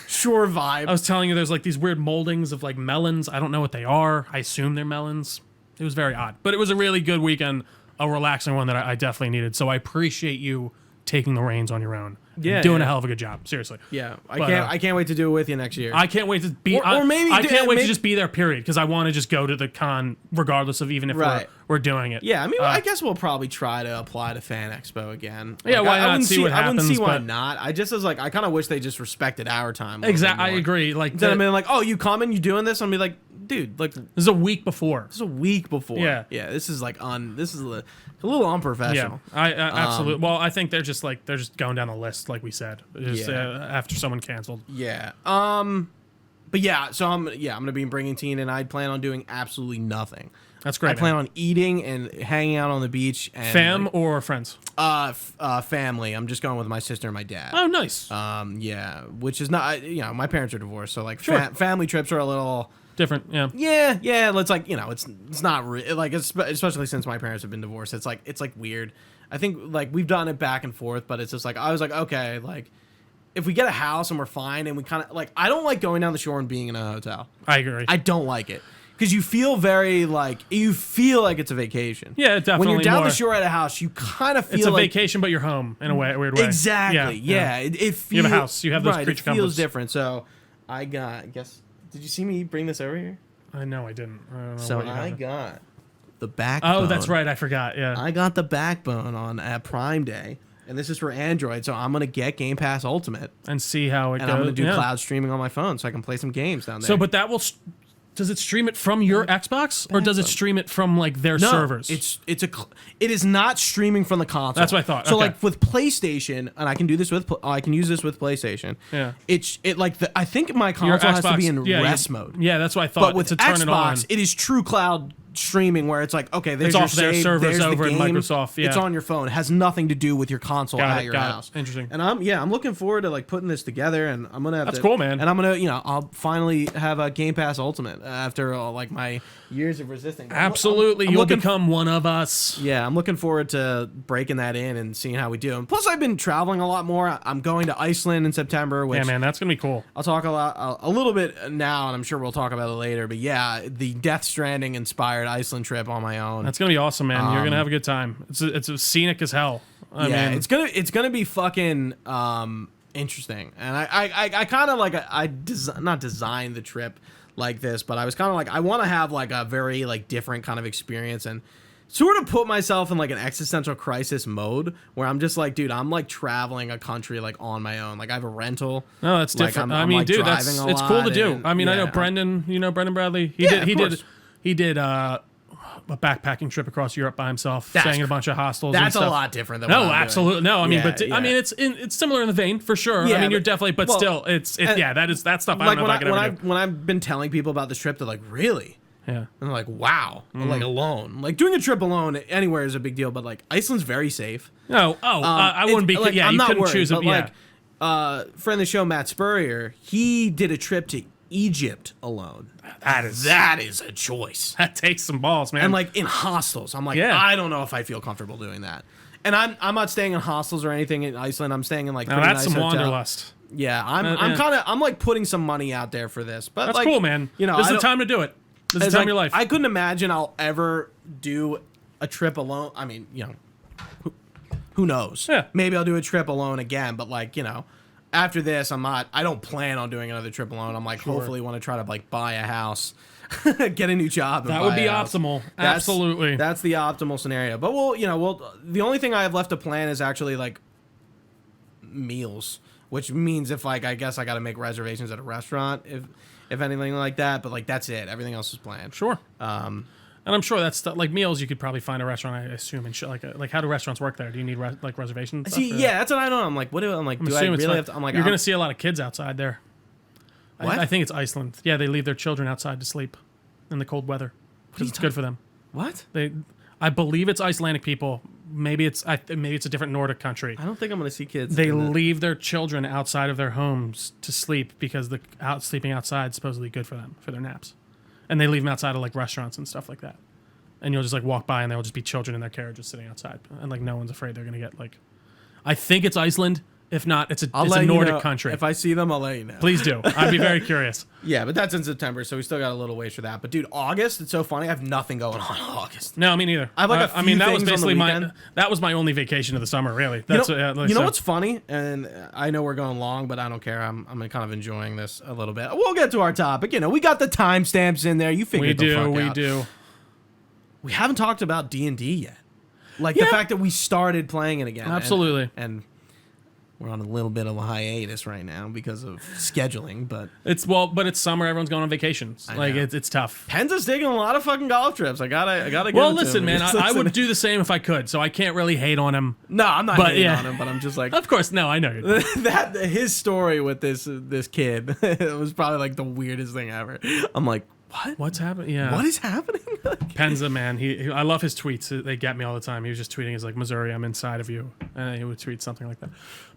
Speaker 1: shore vibe.
Speaker 2: I was telling you, there's like these weird moldings of like melons. I don't know what they are. I assume they're melons. It was very odd, but it was a really good weekend, a relaxing one that I definitely needed. So I appreciate you taking the reins on your own.
Speaker 1: Yeah,
Speaker 2: doing a hell of a good job. Seriously.
Speaker 1: Yeah, I can't wait to do it with you next year.
Speaker 2: I can't wait to be,
Speaker 1: or maybe
Speaker 2: I can't wait to just be there. Period. Because I want to just go to the con, regardless of even if we're doing it.
Speaker 1: Yeah, I mean, I guess we'll probably try to apply to Fan Expo again.
Speaker 2: Yeah, why not see what happens?
Speaker 1: I wouldn't see why not. I just was like, I kind of wish they just respected our time.
Speaker 2: Exactly, I agree. Like,
Speaker 1: instead of being like, oh, you coming? You doing this? I'll be like, dude, like,
Speaker 2: this is a week before.
Speaker 1: This is a week before.
Speaker 2: Yeah,
Speaker 1: this is like this is a little unprofessional.
Speaker 2: Yeah, I absolutely. Well, I think they're just going down the list, like we said, after someone canceled.
Speaker 1: Yeah. But yeah, so I'm gonna be bringing Teen, and I plan on doing absolutely nothing.
Speaker 2: That's great.
Speaker 1: I plan on eating and hanging out on the beach. And
Speaker 2: or friends?
Speaker 1: Family. I'm just going with my sister and my dad.
Speaker 2: Oh, nice.
Speaker 1: Yeah, which is not. My parents are divorced, so like family trips are a little
Speaker 2: different. Yeah.
Speaker 1: Yeah. It's like it's not like especially since my parents have been divorced. It's like weird. I think like we've done it back and forth, but it's just like I was like, okay, like if we get a house and we're fine, and we kind of like, I don't like going down the shore and being in a hotel.
Speaker 2: I agree.
Speaker 1: I don't like it. Because you feel like it's a vacation.
Speaker 2: Yeah, definitely.
Speaker 1: When you're down the shore at a house, you kind of feel
Speaker 2: it's a vacation, but you're home in a weird way.
Speaker 1: Exactly. Yeah. It feels,
Speaker 2: you have a house. You have those creature comforts.
Speaker 1: It feels different. So I guess. Did you see me bring this over here?
Speaker 2: No, I didn't. I don't know.
Speaker 1: So I got the backbone.
Speaker 2: Oh, that's right. I forgot. Yeah.
Speaker 1: I got the backbone at Prime Day. And this is for Android, so I'm gonna get Game Pass Ultimate
Speaker 2: and see how it goes.
Speaker 1: And I'm gonna do cloud streaming on my phone, so I can play some games down there.
Speaker 2: So, but that will. Does it stream it from your Xbox, or does it stream it from like their servers?
Speaker 1: It is not streaming from the console.
Speaker 2: That's what I thought.
Speaker 1: So like with PlayStation, and I can use this with PlayStation.
Speaker 2: Yeah.
Speaker 1: I think my console has to be in rest mode.
Speaker 2: Yeah, that's what I thought.
Speaker 1: But with Xbox, it is true cloud streaming where it's like, okay, there's your
Speaker 2: their servers over
Speaker 1: the
Speaker 2: at Microsoft. Yeah.
Speaker 1: It's on your phone. It has nothing to do with your console at your house.
Speaker 2: Interesting.
Speaker 1: And I'm looking forward to like putting this together, and I'm gonna have
Speaker 2: That's cool, man.
Speaker 1: And I'm gonna I'll finally have a Game Pass Ultimate after like my years of resisting.
Speaker 2: Absolutely, you'll become one of us.
Speaker 1: Yeah, I'm looking forward to breaking that in and seeing how we do. And plus, I've been traveling a lot more. I'm going to Iceland in September. Which
Speaker 2: man, that's gonna be cool.
Speaker 1: I'll talk a little bit now, and I'm sure we'll talk about it later. But yeah, the Death Stranding inspired Iceland trip on my own.
Speaker 2: That's gonna be awesome, man. You're gonna have a good time. It's a scenic as hell. I mean,
Speaker 1: it's gonna be fucking interesting. And I kind of like not designed the trip like this, but I was kind of like, I want to have like a very like different kind of experience and sort of put myself in like an existential crisis mode where I'm just like, dude, I'm like traveling a country like on my own. Like I have a rental.
Speaker 2: No, that's different. I mean, dude, it's cool to do. I mean, I know Brendan. You know Brendan Bradley. He did a backpacking trip across Europe by himself, staying in a bunch of hostels.
Speaker 1: That's a lot different than
Speaker 2: absolutely no. I mean, I mean, it's similar in the vein for sure. Yeah, I mean, you're definitely, still, it's that stuff. I don't know if I could ever do.
Speaker 1: When I've been telling people about this trip, they're like, really?
Speaker 2: Yeah.
Speaker 1: And they're like, wow. Like alone. Like doing a trip alone anywhere is a big deal, but like Iceland's very safe.
Speaker 2: I wouldn't be.
Speaker 1: Like,
Speaker 2: yeah,
Speaker 1: I'm
Speaker 2: you
Speaker 1: not
Speaker 2: couldn't
Speaker 1: worried,
Speaker 2: choose it.
Speaker 1: But like, friend of the show, Matt Spurrier, he did a trip to Egypt alone. That is a choice.
Speaker 2: That takes some balls, man.
Speaker 1: And like in hostels, I'm like, I don't know if I feel comfortable doing that. And I'm not staying in hostels or anything in Iceland. I'm staying in like
Speaker 2: that's
Speaker 1: nice
Speaker 2: some
Speaker 1: hotel.
Speaker 2: wanderlust.
Speaker 1: Yeah, I'm like putting some money out there for this. But
Speaker 2: that's
Speaker 1: like,
Speaker 2: cool, man. This is the time to do it. This is the time of your life.
Speaker 1: I couldn't imagine I'll ever do a trip alone. I mean, who knows?
Speaker 2: Yeah.
Speaker 1: Maybe I'll do a trip alone again, but like, after this, I don't plan on doing another trip alone. I'm like, hopefully want to try to like buy a house, get a new job.
Speaker 2: That would be optimal. Absolutely.
Speaker 1: That's the optimal scenario. But the only thing I have left to plan is actually like meals, which means if like, I guess I got to make reservations at a restaurant if anything like that. But like, that's it. Everything else is planned.
Speaker 2: Sure. And I'm sure that's like meals. You could probably find a restaurant, I assume, and like how do restaurants work there? Do you need like reservations?
Speaker 1: See, that's what I don't know. I'm like, do I really have to? I'm like,
Speaker 2: you're gonna see a lot of kids outside there.
Speaker 1: What?
Speaker 2: I think it's Iceland. Yeah, they leave their children outside to sleep in the cold weather because it's good for them.
Speaker 1: What?
Speaker 2: I believe it's Icelandic people. Maybe it's a different Nordic country.
Speaker 1: I don't think I'm gonna see kids.
Speaker 2: They leave their children outside of their homes to sleep because sleeping outside is supposedly good for them for their naps. And they leave them outside of like restaurants and stuff like that. And you'll just like walk by and there will just be children in their carriages sitting outside. And like no one's afraid they're going to get like... I think it's Iceland. If not, it's a Nordic country.
Speaker 1: If I see them, I'll let you know.
Speaker 2: Please do. I'd be very curious.
Speaker 1: Yeah, but that's in September, so we still got a little ways for that. But dude, August, it's so funny. I have nothing going on in August.
Speaker 2: No, me neither.
Speaker 1: I have like a few
Speaker 2: that was
Speaker 1: things
Speaker 2: basically
Speaker 1: on the weekend.
Speaker 2: that was my only vacation of the summer, really. That's
Speaker 1: you know what's funny? And I know we're going long, but I don't care. I'm kind of enjoying this a little bit. We'll get to our topic. You know, we got the timestamps in there. You figured the fuck out.
Speaker 2: We do.
Speaker 1: We haven't talked about D&D yet. Like the fact that we started playing it again.
Speaker 2: Absolutely.
Speaker 1: And we're on a little bit of a hiatus right now because of scheduling, but
Speaker 2: it's summer. Everyone's going on vacations. Like it's tough.
Speaker 1: Penza's taking a lot of fucking golf trips. I gotta.
Speaker 2: Well, listen, man, I would do the same if I could, so I can't really hate on him.
Speaker 1: No, I'm not hating on him, but I'm just like,
Speaker 2: of course, no, I know you're
Speaker 1: that his story with this kid it was probably like the weirdest thing ever. I'm like, what?
Speaker 2: What's happening? Yeah.
Speaker 1: What is happening?
Speaker 2: Penza, man, I love his tweets. They get me all the time. He was just tweeting, he's like, Missouri, I'm inside of you. And he would tweet something like that.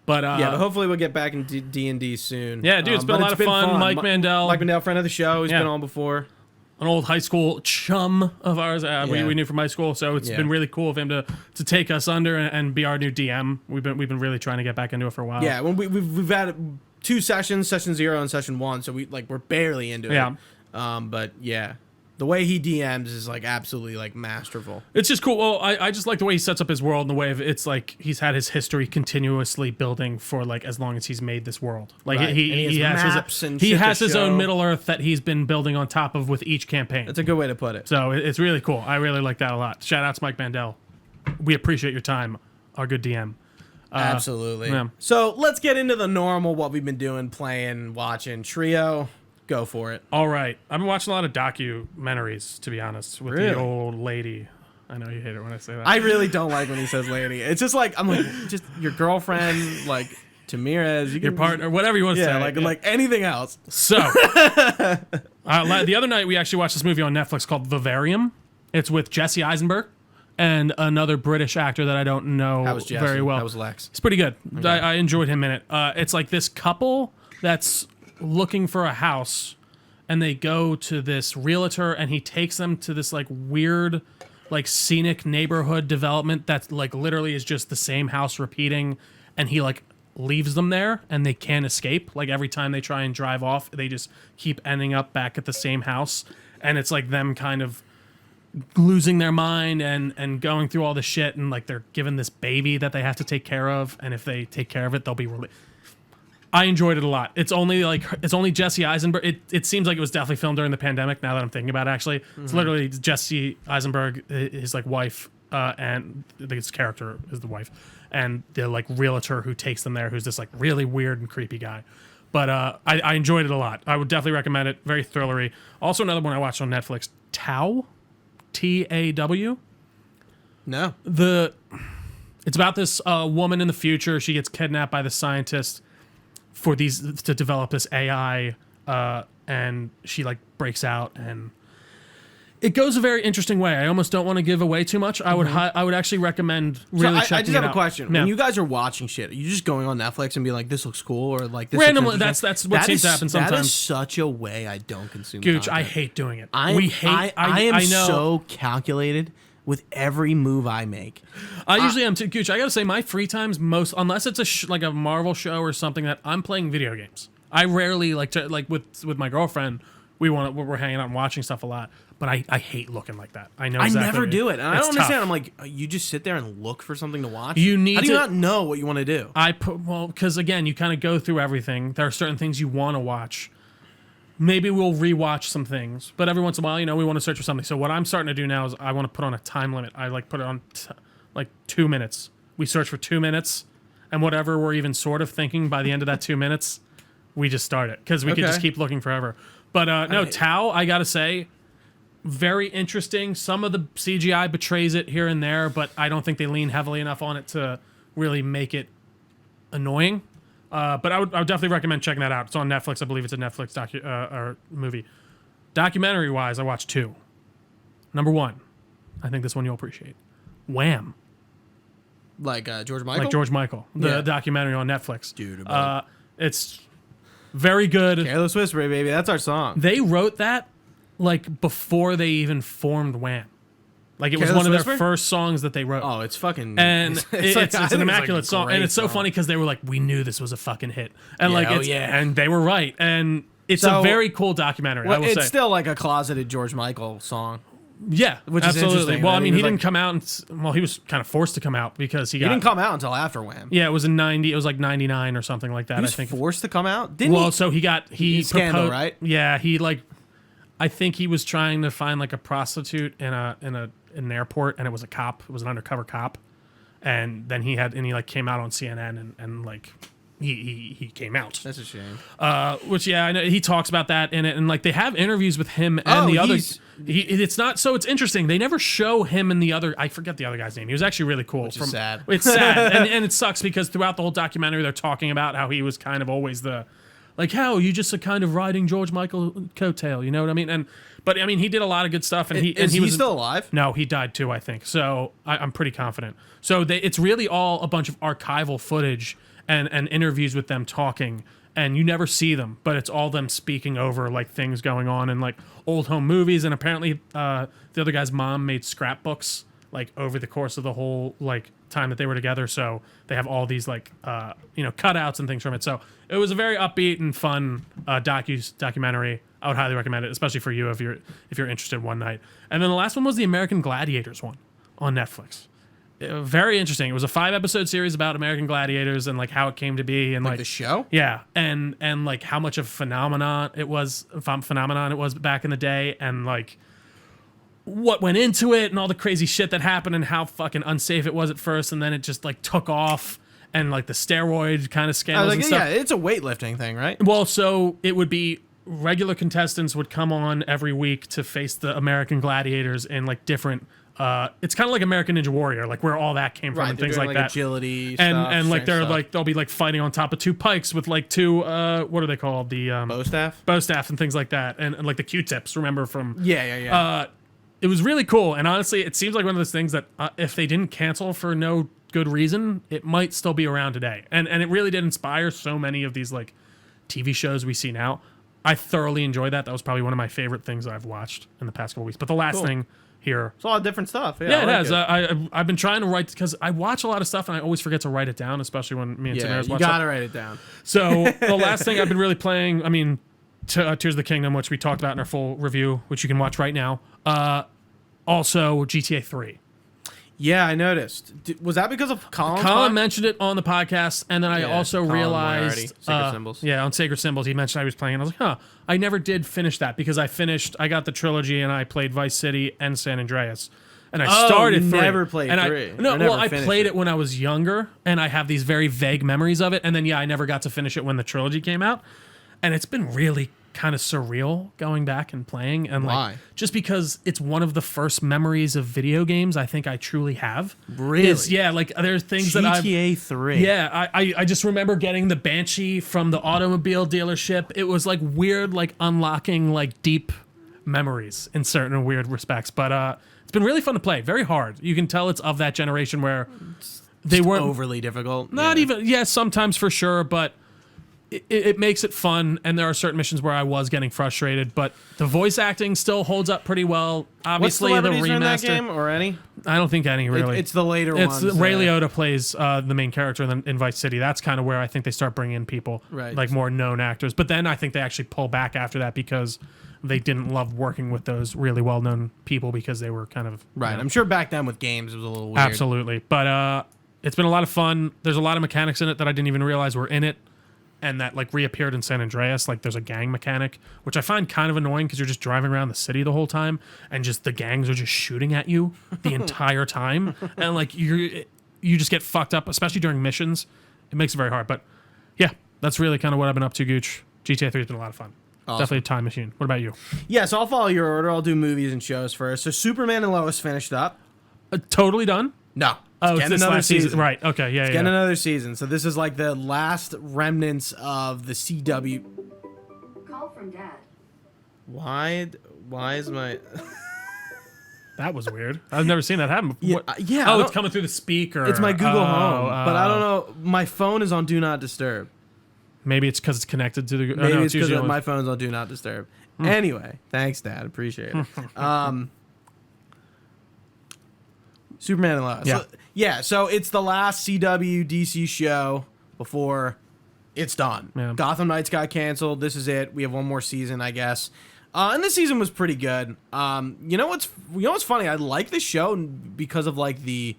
Speaker 2: But but
Speaker 1: hopefully we'll get back in D&D soon.
Speaker 2: Yeah, dude, it's been a lot of fun. Mike Mandel,
Speaker 1: friend of the show. He's been on before.
Speaker 2: An old high school chum of ours. We knew from high school, so it's been really cool of him to take us under and be our new DM. We've been really trying to get back into it for a while.
Speaker 1: Yeah, when we've had 2 sessions, session 0 and session 1, so we're barely into it.
Speaker 2: Yeah.
Speaker 1: But yeah, the way he DMs is like absolutely like masterful.
Speaker 2: It's just cool. Well, I just like the way he sets up his world and the way it's like he's had his history continuously building for like as long as he's made this world. Like he has his own Middle Earth that he's been building on top of with each campaign.
Speaker 1: That's a good way to put it.
Speaker 2: So it's really cool. I really like that a lot. Shout out to Mike Mandel. We appreciate your time, our good DM.
Speaker 1: Absolutely.
Speaker 2: Yeah.
Speaker 1: So let's get into the normal, what we've been doing, playing, watching. Trio. Go for it.
Speaker 2: All right. I've been watching a lot of documentaries, to be honest, with the old lady. I know you hate it when I say that.
Speaker 1: I really don't like when he says lady. It's just like, I'm like, just your girlfriend, like Tamirez.
Speaker 2: Your partner, whatever you want to say.
Speaker 1: Like anything else.
Speaker 2: So, the other night we actually watched this movie on Netflix called Vivarium. It's with Jesse Eisenberg and another British actor that I don't know very well.
Speaker 1: That was Lex.
Speaker 2: It's pretty good. Okay. I enjoyed him in it. It's like this couple that's looking for a house, and they go to this realtor, and he takes them to this like weird, like scenic neighborhood development that's like literally is just the same house repeating, and he like leaves them there, and they can't escape. Like every time they try and drive off, they just keep ending up back at the same house, and it's like them kind of losing their mind and going through all the shit, and like they're given this baby that they have to take care of, and if they take care of it, they'll be I enjoyed it a lot. It's only Jesse Eisenberg. It seems like it was definitely filmed during the pandemic. Now that I'm thinking about it, actually, it's literally Jesse Eisenberg, his like wife, and I think his character is the wife, and the like realtor who takes them there, who's this like really weird and creepy guy. But I enjoyed it a lot. I would definitely recommend it. Very thrillery. Also, another one I watched on Netflix, Tau, Taw.
Speaker 1: No.
Speaker 2: It's about this woman in the future. She gets kidnapped by the scientists to develop this AI, and she like breaks out, and it goes a very interesting way. I almost don't want to give away too much. I would actually recommend really checking it out.
Speaker 1: I just have a question. Yeah. When you guys are watching shit, are you just going on Netflix and be like, "This looks cool," or like this
Speaker 2: randomly? That's what seems to happen sometimes.
Speaker 1: That is such a way I don't consume
Speaker 2: Gooch,
Speaker 1: content.
Speaker 2: I hate doing it.
Speaker 1: I am so calculated with every move I make.
Speaker 2: I usually am too. Gooch, I gotta say, my free time's unless it's like a Marvel show or something that I'm playing video games. I rarely like to with my girlfriend. We're hanging out and watching stuff a lot, but I hate looking like that. I know. Exactly
Speaker 1: I never do it, and I don't understand.
Speaker 2: Tough.
Speaker 1: I'm like, you just sit there and look for something to watch.
Speaker 2: How do you
Speaker 1: not know what you want to do?
Speaker 2: Because again, you kind of go through everything. There are certain things you want to watch. Maybe we'll rewatch some things, but every once in a while, we want to search for something. So what I'm starting to do now is I want to put on a time limit. I like put it on like 2 minutes. We search for 2 minutes, and whatever we're even sort of thinking by the end of that 2 minutes, we just start it because we could just keep looking forever. But no, Tau, I gotta say, very interesting. Some of the CGI betrays it here and there, but I don't think they lean heavily enough on it to really make it annoying. But I would definitely recommend checking that out. It's on Netflix. I believe it's a Netflix or movie. Documentary-wise, I watched 2. Number 1, I think this one you'll appreciate. Wham!
Speaker 1: Like George Michael?
Speaker 2: Like George Michael. The documentary on Netflix.
Speaker 1: Dude,
Speaker 2: it's very good.
Speaker 1: Careless Whisper, baby. That's our song.
Speaker 2: They wrote that like before they even formed Wham. Like it was one of their first songs that they wrote.
Speaker 1: Oh, it's fucking...
Speaker 2: And it's an immaculate song. And it's so
Speaker 1: song.
Speaker 2: funny because they were like, we knew this was a fucking hit. And
Speaker 1: Yeah,
Speaker 2: and they were right. And it's a very cool documentary, I will say.
Speaker 1: It's still like a closeted George Michael song.
Speaker 2: Yeah,
Speaker 1: which is
Speaker 2: absolutely.
Speaker 1: interesting.
Speaker 2: Well, I mean, he didn't come out. He was kind of forced to come out because he
Speaker 1: didn't come out until after Wham.
Speaker 2: Yeah, it was in 90. It was like 99 or something like that.
Speaker 1: He was forced to come out. Didn't he?
Speaker 2: So he
Speaker 1: Scandal,
Speaker 2: proposed,
Speaker 1: right?
Speaker 2: Yeah, I think he was trying to find like a prostitute in an airport, and it was a cop. It was an undercover cop, and then he came out on CNN and like. He came out.
Speaker 1: That's a shame.
Speaker 2: Which I know he talks about that in it, and like they have interviews with him and the others. It's not so. It's interesting. They never show him and the other. I forget the other guy's name. He was actually really cool.
Speaker 1: Which is sad.
Speaker 2: It's sad, and it sucks because throughout the whole documentary, they're talking about how he was kind of always how you just a kind of riding George Michael coattail. You know what I mean? But I mean, he did a lot of good stuff, and he was
Speaker 1: still alive.
Speaker 2: No, he died too, I think. So I'm pretty confident. So it's really all a bunch of archival footage. And interviews with them talking, and you never see them, but it's all them speaking over like things going on in like old home movies. And apparently, the other guy's mom made scrapbooks like over the course of the whole like time that they were together. So they have all these like cutouts and things from it. So it was a very upbeat and fun documentary. I would highly recommend it, especially for you if you're interested one night. And then the last one was the American Gladiators one on Netflix. Very interesting. It was a 5-episode series about American Gladiators and like how it came to be and like
Speaker 1: the show.
Speaker 2: Yeah, and like how much of a phenomenon it was back in the day, and like what went into it and all the crazy shit that happened and how fucking unsafe it was at first, and then it just like took off and like the steroid kind of scandals and stuff.
Speaker 1: Yeah, it's a weightlifting thing, right?
Speaker 2: Well, so it would be regular contestants would come on every week to face the American Gladiators in like different. It's kind of like American Ninja Warrior, like where all that came from and things like that.
Speaker 1: Agility
Speaker 2: and like they'll be like fighting on top of two pikes with like two what are they called, the bow staff and things like that, and like the Q-tips. Remember from it was really cool, and honestly, it seems like one of those things that if they didn't cancel for no good reason, it might still be around today. And it really did inspire so many of these like TV shows we see now. I thoroughly enjoyed that. That was probably one of my favorite things I've watched in the past couple weeks. But the last thing. Here.
Speaker 1: It's a lot of different stuff.
Speaker 2: Yeah, it has. I've been trying to write because I watch a lot of stuff and I always forget to write it down, especially when me and Tamaris watch.
Speaker 1: You gotta write it down.
Speaker 2: So the last thing I've been really playing, I mean, Tears of the Kingdom, which we talked about in our full review, which you can watch right now. Also, GTA 3.
Speaker 1: Yeah, I noticed. Was that because of Colin?
Speaker 2: Colin mentioned it on the podcast, and then I also realized...
Speaker 1: Sacred Symbols.
Speaker 2: Yeah, on Sacred Symbols, he mentioned I was playing, and I was like, I never did finish that, because I got the trilogy, and I played Vice City and San Andreas. And I started 3.
Speaker 1: Never played 3.
Speaker 2: I played it when I was younger, and I have these very vague memories of it, and then, I never got to finish it when the trilogy came out. And it's been really kind of surreal going back and playing, and
Speaker 1: Why?
Speaker 2: Just because it's one of the first memories of video games I think I truly have.
Speaker 1: Really?
Speaker 2: There's things
Speaker 1: GTA
Speaker 2: that
Speaker 1: GTA 3.
Speaker 2: Yeah, I just remember getting the Banshee from the automobile dealership. It was like weird, like unlocking like deep memories in certain weird respects. But it's been really fun to play. Very hard. You can tell it's of that generation where they weren't
Speaker 1: overly difficult.
Speaker 2: Not even sometimes for sure, but it makes it fun, and there are certain missions where I was getting frustrated, but the voice acting still holds up pretty well. Obviously,
Speaker 1: what
Speaker 2: the
Speaker 1: celebrities are in that
Speaker 2: remaster.
Speaker 1: game, or any?
Speaker 2: I don't think any, really.
Speaker 1: It's the later ones.
Speaker 2: Ray Liotta plays the main character in Vice City. That's kind of where I think they start bringing in people, like more known actors. But then I think they actually pull back after that because they didn't love working with those really well-known people because they were kind of...
Speaker 1: Right. I'm sure back then with games it was a little weird.
Speaker 2: Absolutely. But it's been a lot of fun. There's a lot of mechanics in it that I didn't even realize were in it, and that like reappeared in San Andreas. Like there's a gang mechanic, which I find kind of annoying because you're just driving around the city the whole time, and just the gangs are just shooting at you the entire time, and like you just get fucked up, especially during missions. It makes it very hard. But yeah, that's really kind of what I've been up to, Gooch. GTA 3 has been a lot of fun. Awesome. Definitely a time machine. What about you?
Speaker 1: Yeah, so I'll follow your order. I'll do movies and shows first. So Superman and Lois finished up.
Speaker 2: Totally done?
Speaker 1: No.
Speaker 2: It's this last season. Right. Okay. Yeah.
Speaker 1: Getting another season. So this is like the last remnants of the CW.
Speaker 3: Call from Dad.
Speaker 1: Why is my...
Speaker 2: That was weird. I've never seen that happen before.
Speaker 1: Yeah.
Speaker 2: Oh, it's coming through the speaker.
Speaker 1: It's my Google Home. But I don't know. My phone is on Do Not Disturb.
Speaker 2: Maybe it's because it's connected to the...
Speaker 1: Maybe it's because my phone's on Do Not Disturb. Anyway, thanks, Dad. Appreciate it. Superman and Lois. So it's the last CW DC show before it's done.
Speaker 2: Yeah.
Speaker 1: Gotham Knights got canceled. This is it. We have one more season, I guess. And this season was pretty good. You know what's funny? I like the show because of like the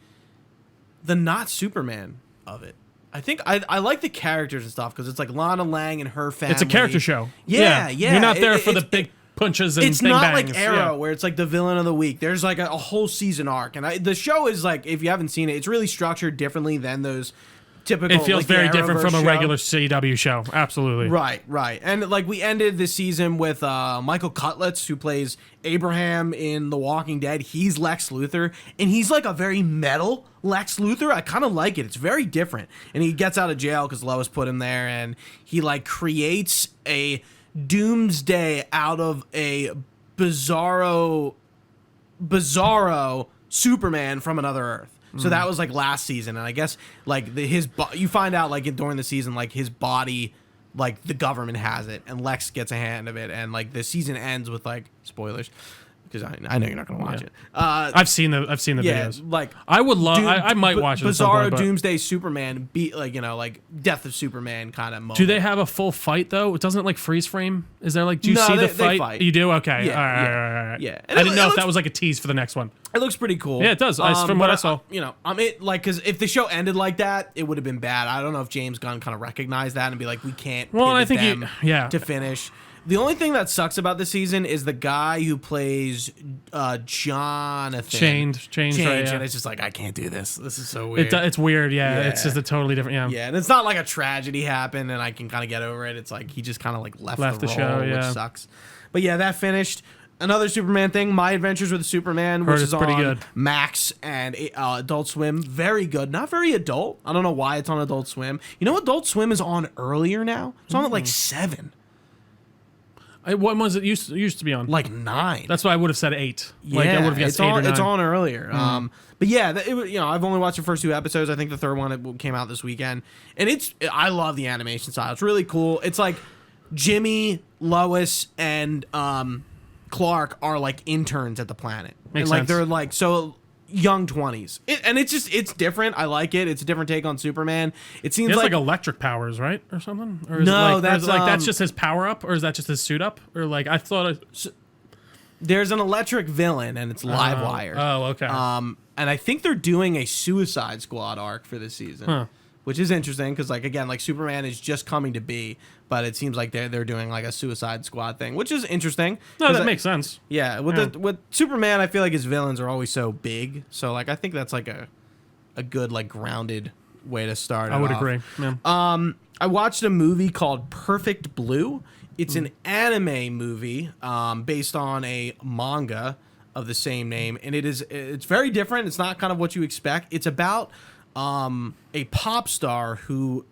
Speaker 1: not Superman of it. I think I like the characters and stuff because it's like Lana Lang and her family.
Speaker 2: It's a character show.
Speaker 1: Yeah.
Speaker 2: You're not there for the big punches and
Speaker 1: it's
Speaker 2: big
Speaker 1: not
Speaker 2: bangs.
Speaker 1: like Arrow where it's like the villain of the week. There's like a whole season arc, and the show is like, if you haven't seen it, it's really structured differently than those typical.
Speaker 2: It feels
Speaker 1: like,
Speaker 2: very different from a
Speaker 1: show.
Speaker 2: regular CW show. Absolutely.
Speaker 1: Right. And like we ended this season with Michael Cutlitz, who plays Abraham in The Walking Dead. He's Lex Luthor, and he's like a very metal Lex Luthor. I kind of like it. It's very different. And he gets out of jail because Lois put him there, and he like creates a doomsday out of a bizarro Superman from another Earth. So that was like last season, and I guess like you find out like during the season, like his body, like the government has it, and Lex gets a hand of it, and like the season ends with like spoilers, because I know you're not gonna watch it.
Speaker 2: I've seen the videos.
Speaker 1: Like
Speaker 2: I would love. I might watch it.
Speaker 1: Bizarro Doomsday Superman beat like Death of Superman kind of moment.
Speaker 2: Do they have a full fight though? It doesn't like freeze frame. Is there like? Do you see the fight?
Speaker 1: They fight?
Speaker 2: You do. Okay.
Speaker 1: Yeah,
Speaker 2: All right.
Speaker 1: Yeah.
Speaker 2: I didn't know if that was like a tease for the next one.
Speaker 1: It looks pretty cool.
Speaker 2: Yeah, it does. From what I saw.
Speaker 1: Because if the show ended like that, it would have been bad. I don't know if James Gunn kind of recognized that and be like, we can't.
Speaker 2: Well, I think
Speaker 1: to finish. The only thing that sucks about this season is the guy who plays Jonathan.
Speaker 2: Changed, right, yeah.
Speaker 1: And it's just like, I can't do this. This is so weird.
Speaker 2: It's weird, yeah. It's just a totally different, yeah.
Speaker 1: Yeah, and it's not like a tragedy happened and I can kind of get over it. It's like he just kind of like left the role,
Speaker 2: show, yeah.
Speaker 1: which sucks. But yeah, that finished. Another Superman thing, My Adventures with Superman, which is
Speaker 2: pretty
Speaker 1: on
Speaker 2: good.
Speaker 1: Max and Adult Swim. Very good. Not very adult. I don't know why it's on Adult Swim. You know, Adult Swim is on earlier now. It's on at like 7.
Speaker 2: What was it used to be on?
Speaker 1: Like 9.
Speaker 2: That's why I would have said 8.
Speaker 1: Yeah,
Speaker 2: like I would have guessed 8 or 9.
Speaker 1: It's on earlier. But yeah, I've only watched the first 2 episodes. I think the third one came out this weekend, and I love the animation style. It's really cool. It's like Jimmy, Lois, and Clark are like interns at the planet.
Speaker 2: Makes
Speaker 1: like
Speaker 2: sense.
Speaker 1: they're like so young 20s. It's different. I like it. It's a different take on Superman. It seems
Speaker 2: like electric powers, right? Or something? Or is
Speaker 1: No,
Speaker 2: it
Speaker 1: that's
Speaker 2: that's just his power up, or is that just his suit up? Or like I thought
Speaker 1: there's an electric villain and it's Livewire.
Speaker 2: Oh, okay.
Speaker 1: And I think they're doing a Suicide Squad arc for this season. Which is interesting because, like, again, like Superman is just coming to be, but it seems like they're doing like a Suicide Squad thing, which is interesting.
Speaker 2: No, that makes sense.
Speaker 1: Yeah, with Superman, I feel like his villains are always so big, so like I think that's like a good like grounded way to start.
Speaker 2: I would agree. Yeah.
Speaker 1: I watched a movie called Perfect Blue. It's an anime movie based on a manga of the same name, and it's very different. It's not kind of what you expect. It's about a pop star who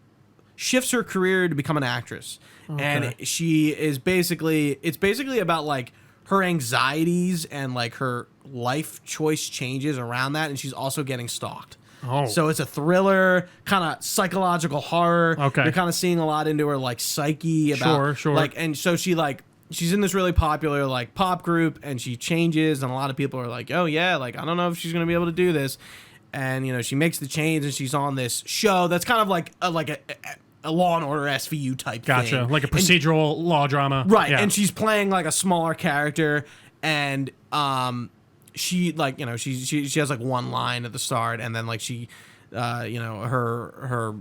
Speaker 1: shifts her career to become an actress. Okay. And it's basically about like her anxieties and like her life choice changes around that. And she's also getting stalked.
Speaker 2: Oh.
Speaker 1: So it's a thriller, kind of psychological horror.
Speaker 2: Okay.
Speaker 1: You're kind of seeing a lot into her like psyche about
Speaker 2: sure.
Speaker 1: like, and so she's in this really popular like pop group and she changes and a lot of people are like, oh yeah, like I don't know if she's going to be able to do this. And, she makes the change and she's on this show that's kind of like a Law and Order SVU type thing.
Speaker 2: Gotcha. Like a procedural law drama.
Speaker 1: Right.
Speaker 2: Yeah.
Speaker 1: And she's playing like a smaller character and she like, she has like one line at the start and then like she, her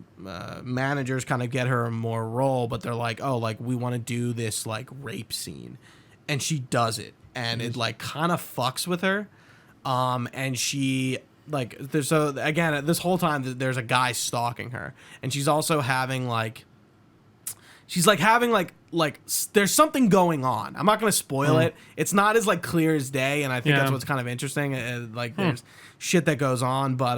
Speaker 1: managers kind of get her more role, but they're like, oh, like we want to do this like rape scene. And she does it. And it like kind of fucks with her. And she... like this whole time there's a guy stalking her and she's also having like there's something going on. I'm not going to spoil it. It's not as like clear as day and I think that's what's kind of interesting. There's shit that goes on, but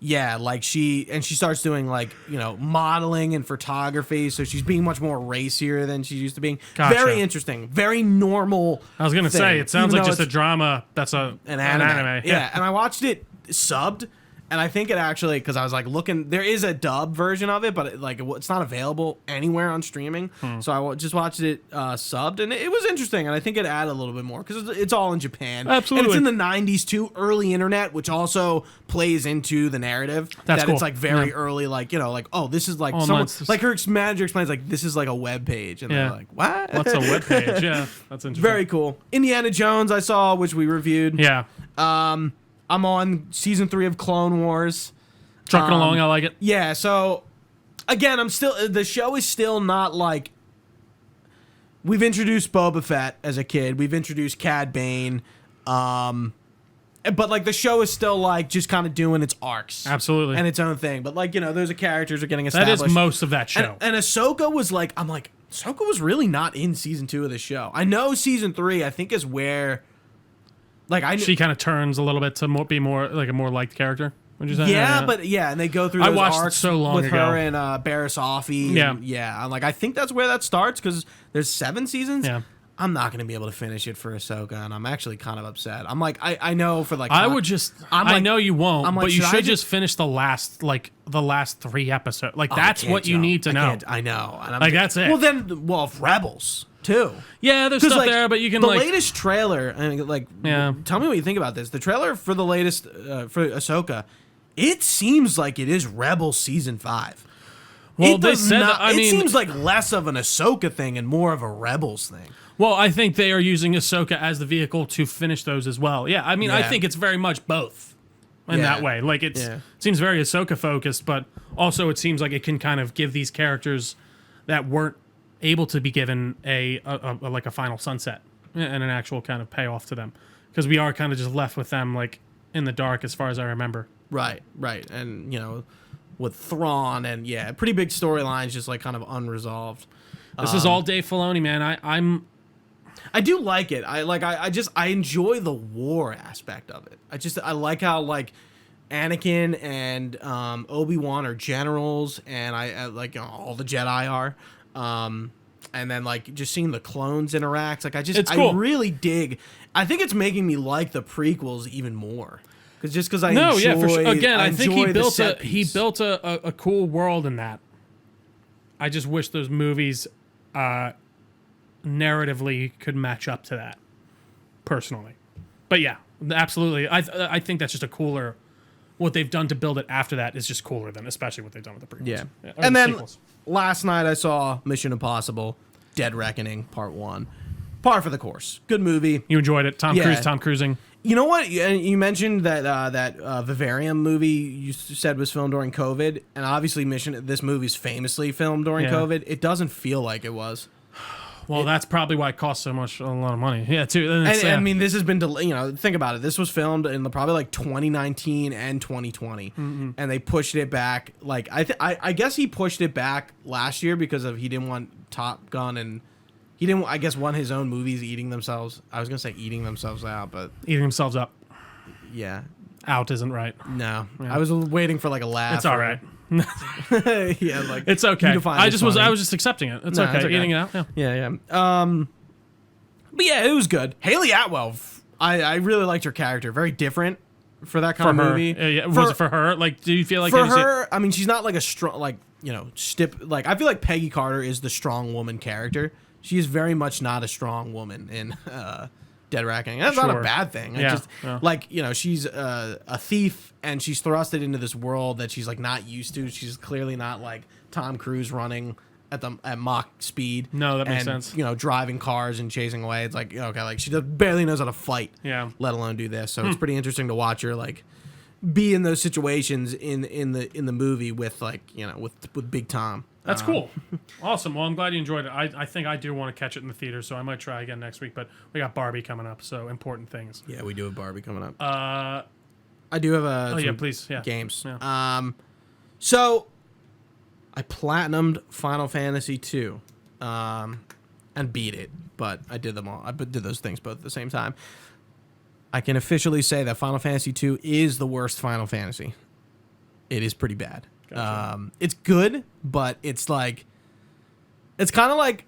Speaker 1: like she starts doing like modeling and photography, so she's being much more racier than she's used to being.
Speaker 2: Gotcha.
Speaker 1: Very interesting, very normal.
Speaker 2: I was gonna say it sounds like just a drama that's an anime.
Speaker 1: Yeah, and I watched it subbed And I think it actually, because I was like looking, there is a dub version of it, but it's not available anywhere on streaming. So I just watched it subbed, and it was interesting. And I think it added a little bit more because it's all in Japan.
Speaker 2: Absolutely.
Speaker 1: And it's in the 90s too, early internet, which also plays into the narrative.
Speaker 2: That's cool.
Speaker 1: It's like very early, like, oh, this is like someone, like her manager explains, like, this is like a web page. And they're like, what?
Speaker 2: What's a web page? Yeah, that's interesting.
Speaker 1: Very cool. Indiana Jones I saw, which we reviewed.
Speaker 2: Yeah.
Speaker 1: I'm on season 3 of Clone Wars.
Speaker 2: Trucking along, I like it.
Speaker 1: Yeah, so again, the show is still not like, we've introduced Boba Fett as a kid, we've introduced Cad Bane, but like the show is still like just kind of doing its arcs.
Speaker 2: Absolutely.
Speaker 1: And its own thing. But like, those characters are getting established.
Speaker 2: That is most of that show.
Speaker 1: And Ahsoka was like, Ahsoka was really not in season 2 of the show. I know season 3, I think, is where she kind
Speaker 2: of turns a little bit to be more like a more liked character. Would you say?
Speaker 1: Yeah, but and they go through those arcs
Speaker 2: so long
Speaker 1: with
Speaker 2: ago.
Speaker 1: her and Barriss Offee.
Speaker 2: Yeah.
Speaker 1: I'm like, I think that's where that starts because there's 7 seasons.
Speaker 2: Yeah.
Speaker 1: I'm not going to be able to finish it for Ahsoka, and I'm actually kind of upset. I'm like, I know for like,
Speaker 2: I know you won't, but you should just finish the last 3 episodes. Like that's what you need to know.
Speaker 1: I know. And I'm
Speaker 2: like that's it.
Speaker 1: Well, Rebels too.
Speaker 2: Yeah, there's stuff there, but you can
Speaker 1: the latest trailer. I mean, tell me what you think about this. The trailer for the latest for Ahsoka, it seems like it is Rebels season 5.
Speaker 2: Well, they said that.
Speaker 1: It seems like less of an Ahsoka thing and more of a Rebels thing.
Speaker 2: Well, I think they are using Ahsoka as the vehicle to finish those as well. Yeah, I mean, I think it's very much both in that way. Like it seems very Ahsoka focused, but also it seems like it can kind of give these characters that weren't able to be given a final sunset and an actual kind of payoff to them, because we are kind of just left with them like in the dark as far as I remember.
Speaker 1: Right, and with Thrawn and pretty big storylines just like kind of unresolved.
Speaker 2: This is all Dave Filoni, man.
Speaker 1: I do like it. I enjoy the war aspect of it. I like how like Anakin and Obi-Wan are generals, and I like all the Jedi are. And then like just seeing the clones interact, like
Speaker 2: it's cool.
Speaker 1: I really dig. I think it's making me like the prequels even more. Because I enjoy.
Speaker 2: For sure. Again, I think he
Speaker 1: built
Speaker 2: built a cool world in that. I just wish those movies narratively could match up to that, personally. But yeah, absolutely. I think that's just a cooler. What they've done to build it after that is just cooler than, especially what they've done with the prequels.
Speaker 1: Yeah.
Speaker 2: The
Speaker 1: And then
Speaker 2: sequels.
Speaker 1: Last night I saw Mission Impossible: Dead Reckoning Part 1. Par for the course. Good movie.
Speaker 2: You enjoyed it. Tom Cruising.
Speaker 1: You know what? You mentioned that Vivarium movie you said was filmed during COVID, and obviously this movie's famously filmed during COVID. It doesn't feel like it was.
Speaker 2: Well, that's probably why it costs a lot of money. Yeah, too.
Speaker 1: And I mean, this has been delayed. Think about it. This was filmed in probably like 2019 and 2020, and they pushed it back. Like I guess he pushed it back last year because he didn't want Top Gun, and he didn't, I guess, want his own movies eating themselves. I was gonna say eating themselves out, but
Speaker 2: eating themselves up.
Speaker 1: Yeah,
Speaker 2: out isn't right.
Speaker 1: No, I was waiting for like a laugh.
Speaker 2: It's all right.
Speaker 1: Yeah, like
Speaker 2: it's okay. I was just accepting it. It's okay. Eating it out.
Speaker 1: Yeah. But yeah, it was good. Haley Atwell, I really liked her character. Very different for that kind of movie.
Speaker 2: Was it for her? Like, do you feel like
Speaker 1: for her? I mean, she's not like a strong, like like I feel like Peggy Carter is the strong woman character. She is very much not a strong woman in Dead Reckoning. That's not a bad thing. Like, she's a thief, and she's thrusted into this world that she's like not used to. She's clearly not like Tom Cruise running at Mach speed.
Speaker 2: No, that makes sense.
Speaker 1: Driving cars and chasing away. It's like, okay, like she barely knows how to fight.
Speaker 2: Yeah.
Speaker 1: Let alone do this. So it's pretty interesting to watch her like be in those situations in the movie with like with Big Tom.
Speaker 2: That's cool. Awesome. Well, I'm glad you enjoyed it. I think I do want to catch it in the theater, so I might try again next week. But we got Barbie coming up, so important things.
Speaker 1: Yeah, we do have Barbie coming up.
Speaker 2: I
Speaker 1: do have games. Yeah. So I platinumed Final Fantasy 2 and beat it, but I did them all. I did those things both at the same time. I can officially say that Final Fantasy 2 is the worst Final Fantasy. It is pretty bad. Gotcha. It's good, but it's kind of like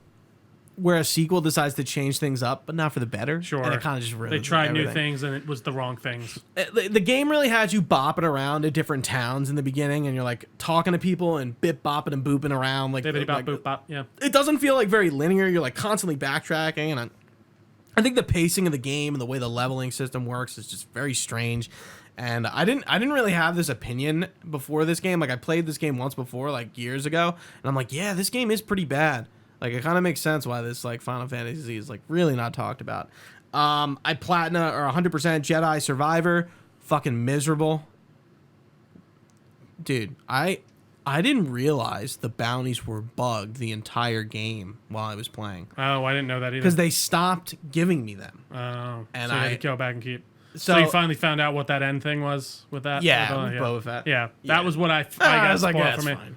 Speaker 1: where a sequel decides to change things up, but not for the better.
Speaker 2: Sure.
Speaker 1: And it kind of just ruins
Speaker 2: They tried
Speaker 1: everything.
Speaker 2: new things, and it was the wrong things.
Speaker 1: The game really had you bopping around to different towns in the beginning, and you're like talking to people and bip bopping and booping around.
Speaker 2: Bippity bop, boop bop, yeah.
Speaker 1: It doesn't feel like very linear. You're like constantly backtracking, and I think the pacing of the game and the way the leveling system works is just very strange. And I didn't really have this opinion before this game. Like I played this game once before, like years ago, and I'm like, yeah, this game is pretty bad. Like it kind of makes sense why this like Final Fantasy is like really not talked about. I platinum or 100% Jedi Survivor, fucking miserable. Dude, I didn't realize the bounties were bugged the entire game while I was playing.
Speaker 2: Oh, I didn't know that either.
Speaker 1: Because they stopped giving me them.
Speaker 2: Oh,
Speaker 1: and
Speaker 2: so you
Speaker 1: I
Speaker 2: had to go back and keep. So you finally found out what that end thing was with that?
Speaker 1: Yeah,
Speaker 2: with
Speaker 1: Boba Fett.
Speaker 2: Yeah,
Speaker 1: Yeah.
Speaker 2: that was what I got
Speaker 1: I was like,
Speaker 2: spoiled
Speaker 1: yeah,
Speaker 2: for
Speaker 1: it's
Speaker 2: me.
Speaker 1: fine.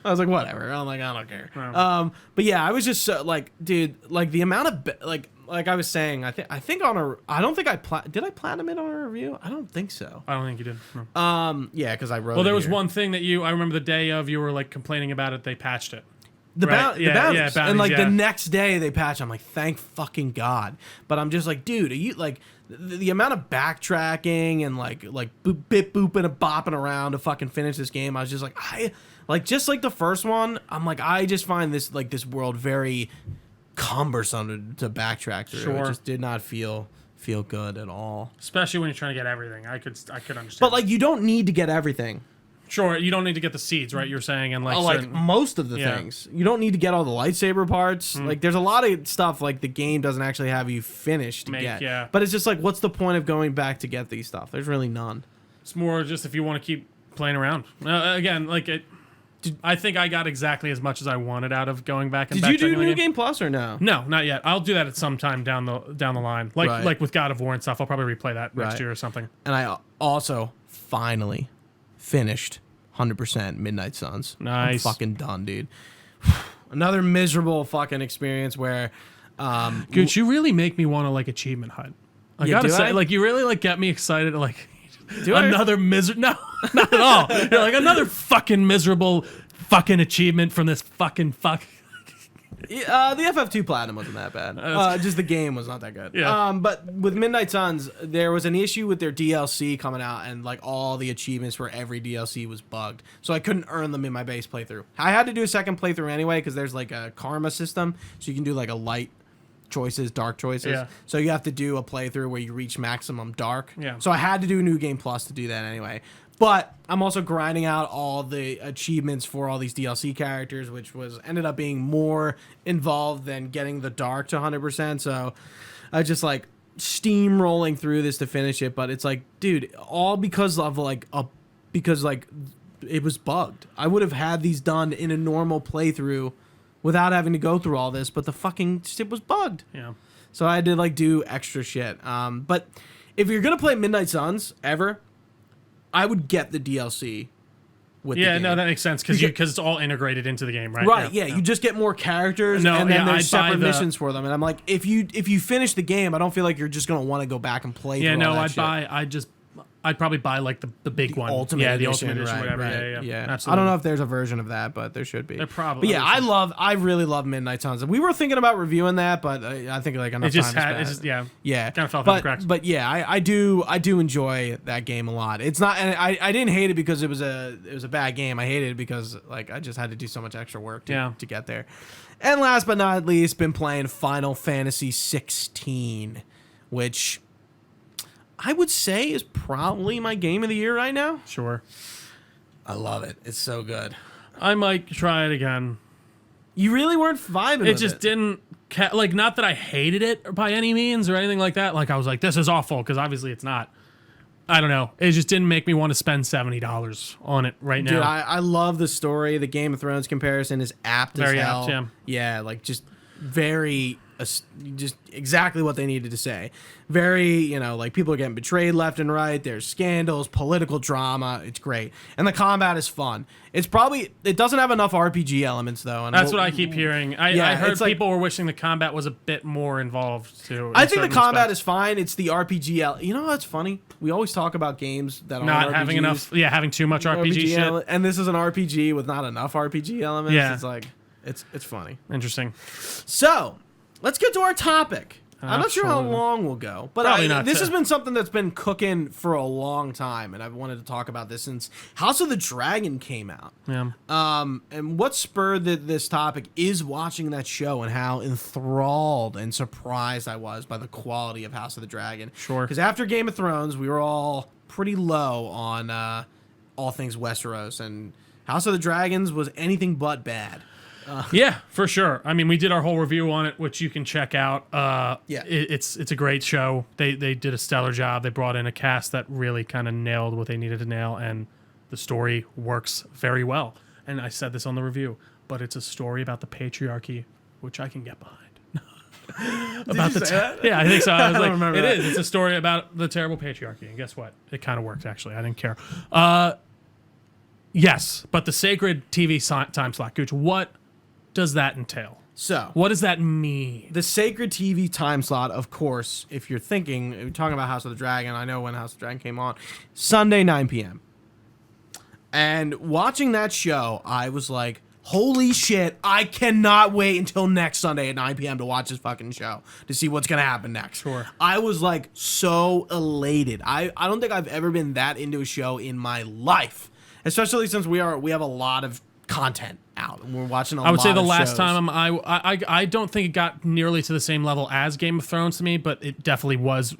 Speaker 1: I was like, whatever. I'm like, I don't care.
Speaker 2: Oh.
Speaker 1: But yeah, I was just so, like, dude, like the amount of like I was saying, I think on a, I don't think did I platinum it on a review? I don't think so.
Speaker 2: I don't think you did. No.
Speaker 1: Yeah, because I wrote.
Speaker 2: Well, there was
Speaker 1: here.
Speaker 2: one thing that I remember the day of you were like complaining about it. They patched it.
Speaker 1: The,
Speaker 2: Right.
Speaker 1: the
Speaker 2: Yeah,
Speaker 1: bounties.
Speaker 2: yeah, bounties,
Speaker 1: And like
Speaker 2: yeah.
Speaker 1: the next day they patch. I'm like, thank fucking God. But I'm just like, dude, are you like the amount of backtracking and like bit booping and bopping around to fucking finish this game? I was just like, just like the first one. I'm like, I just find this like this world very cumbersome to backtrack through.
Speaker 2: Sure.
Speaker 1: It just did not feel good at all.
Speaker 2: Especially when you're trying to get everything. I could understand.
Speaker 1: But like, you don't need to get everything.
Speaker 2: Sure, you don't need to get the seeds, right? You're saying, and like,
Speaker 1: Like
Speaker 2: certain-
Speaker 1: most of the
Speaker 2: Yeah.
Speaker 1: things, you don't need to get all the lightsaber parts. Like there's a lot of stuff like the game doesn't actually have you finish to get.
Speaker 2: Yeah.
Speaker 1: But it's just like, what's the point of going back to get these stuff? There's really none.
Speaker 2: it's more just if you want to keep playing around. Again, like it. I think I got exactly as much as I wanted out of going back and
Speaker 1: Did you
Speaker 2: backtracking
Speaker 1: do
Speaker 2: the
Speaker 1: New Game Plus or no?
Speaker 2: No, not yet. I'll do that at some time down the line. Like
Speaker 1: Right.
Speaker 2: like with God of War and stuff. I'll probably replay that next
Speaker 1: Right.
Speaker 2: year or something.
Speaker 1: And I also finally finished 100% Midnight Suns.
Speaker 2: Nice.
Speaker 1: I'm fucking done, dude. Another miserable fucking experience where.
Speaker 2: Gooch, you really make me want to like achievement hunt. I
Speaker 1: Yeah,
Speaker 2: gotta
Speaker 1: do
Speaker 2: say,
Speaker 1: I?
Speaker 2: like you really like get me excited. Like
Speaker 1: Do I?
Speaker 2: another no, not at all. You're like another fucking miserable fucking achievement from this fucking fuck.
Speaker 1: The FF2 Platinum wasn't that bad. Just the game was not that good.
Speaker 2: Yeah.
Speaker 1: But with Midnight Suns, there was an issue with their DLC coming out, and like all the achievements for every DLC was bugged, so I couldn't earn them in my base playthrough. I had to do a second playthrough anyway because there's like a karma system, so you can do like a light choices, dark choices.
Speaker 2: Yeah.
Speaker 1: So you have to do a playthrough where you reach maximum dark.
Speaker 2: Yeah.
Speaker 1: So I had to do New Game Plus to do that anyway. But I'm also grinding out all the achievements for all these DLC characters, which ended up being more involved than getting the dark to 100%. So I just like steamrolling through this to finish it. But it's like, dude, all because of because it was bugged. I would have had these done in a normal playthrough without having to go through all this, but the fucking shit was bugged.
Speaker 2: Yeah.
Speaker 1: So I had to like do extra shit. But if you're gonna play Midnight Suns ever, I would get the DLC with the
Speaker 2: Yeah,
Speaker 1: game.
Speaker 2: no, that makes sense because it's all integrated into the game, right?
Speaker 1: Right, yeah, you just get more characters
Speaker 2: No,
Speaker 1: and then
Speaker 2: yeah,
Speaker 1: there's
Speaker 2: I'd buy
Speaker 1: separate
Speaker 2: the-
Speaker 1: missions for them. And I'm like, if you finish the game, I don't feel like you're just gonna want to go back and play
Speaker 2: Yeah,
Speaker 1: through
Speaker 2: no,
Speaker 1: all that shit.
Speaker 2: I'd probably buy like the big one.
Speaker 1: Ultimate
Speaker 2: yeah, the
Speaker 1: edition,
Speaker 2: ultimate edition,
Speaker 1: right,
Speaker 2: whatever.
Speaker 1: right,
Speaker 2: Yeah.
Speaker 1: I
Speaker 2: Absolutely.
Speaker 1: don't know if there's a version of that, but there should be.
Speaker 2: There probably-
Speaker 1: But yeah, I really love Midnight Suns. We were thinking about reviewing that, but I think like enough
Speaker 2: It just
Speaker 1: time
Speaker 2: had,
Speaker 1: has
Speaker 2: it's
Speaker 1: passed.
Speaker 2: just,
Speaker 1: Yeah,
Speaker 2: kind of fell through the
Speaker 1: but
Speaker 2: cracks.
Speaker 1: but yeah, I do enjoy that game a lot. It's not, and I didn't hate it because it was a bad game. I hated it because like I just had to do so much extra work to get there. And last but not least, been playing Final Fantasy 16, which I would say is probably my game of the year right now.
Speaker 2: Sure.
Speaker 1: I love it. It's so good.
Speaker 2: I might try it again.
Speaker 1: You really weren't vibing with
Speaker 2: It just didn't like, not that I hated it by any means or anything like that. Like I was like, this is awful, because obviously it's not. I don't know. It just didn't make me want to spend $70 on it right now.
Speaker 1: Dude, I love the story. The Game of Thrones comparison is apt
Speaker 2: Very
Speaker 1: as hell.
Speaker 2: apt, yeah.
Speaker 1: Yeah, like just very, just exactly what they needed to say. Very, like people are getting betrayed left and right. There's scandals, political drama. It's great. And the combat is fun. It doesn't have enough RPG elements though. And
Speaker 2: That's what I keep hearing. I heard
Speaker 1: it's like-
Speaker 2: people were wishing the combat was a bit more involved too.
Speaker 1: I think the combat is fine. It's the RPG. You know what's funny? We always talk about games that aren't
Speaker 2: not
Speaker 1: RPGs.
Speaker 2: having enough. Yeah, having too much RPG shit.
Speaker 1: And this is an RPG with not enough RPG elements.
Speaker 2: Yeah.
Speaker 1: It's like it's funny.
Speaker 2: Interesting.
Speaker 1: So let's get to our topic. I'm not sure how
Speaker 2: Absolutely.
Speaker 1: long we'll go, but
Speaker 2: Probably not
Speaker 1: this
Speaker 2: to-
Speaker 1: has been something that's been cooking for a long time, and I've wanted to talk about this since House of the Dragon came out.
Speaker 2: Yeah.
Speaker 1: And what spurred this topic is watching that show and how enthralled and surprised I was by the quality of House of the Dragon.
Speaker 2: Sure.
Speaker 1: Because after Game of Thrones, we were all pretty low on all things Westeros, and House of the Dragons was anything but bad.
Speaker 2: Yeah, for sure. I mean, we did our whole review on it, which you can check out. It's a great show. They did a stellar job. They brought in a cast that really kind of nailed what they needed to nail, and the story works very well. And I said this on the review, but it's a story about the patriarchy, which I can get behind.
Speaker 1: Did you say that?
Speaker 2: Yeah, I think so. I was
Speaker 1: I don't
Speaker 2: like,
Speaker 1: remember
Speaker 2: it
Speaker 1: that.
Speaker 2: is. It's a story about the terrible patriarchy, and guess what? It kind of worked. Actually, I didn't care. Yes, but the sacred TV time slot, Gooch. What does that entail?
Speaker 1: So,
Speaker 2: What does that mean?
Speaker 1: the sacred TV time slot, of course, if you're talking about House of the Dragon, I know when House of the Dragon came on, Sunday, 9 p.m. And watching that show, I was like, holy shit, I cannot wait until next Sunday at 9 p.m. to watch this fucking show, to see what's going to happen next.
Speaker 2: Sure.
Speaker 1: I was like so elated. I don't think I've ever been that into a show in my life, especially since we have a lot of content out and we're watching a lot of
Speaker 2: I would say the last
Speaker 1: shows.
Speaker 2: time I don't think it got nearly to the same level as Game of Thrones to me, but it definitely was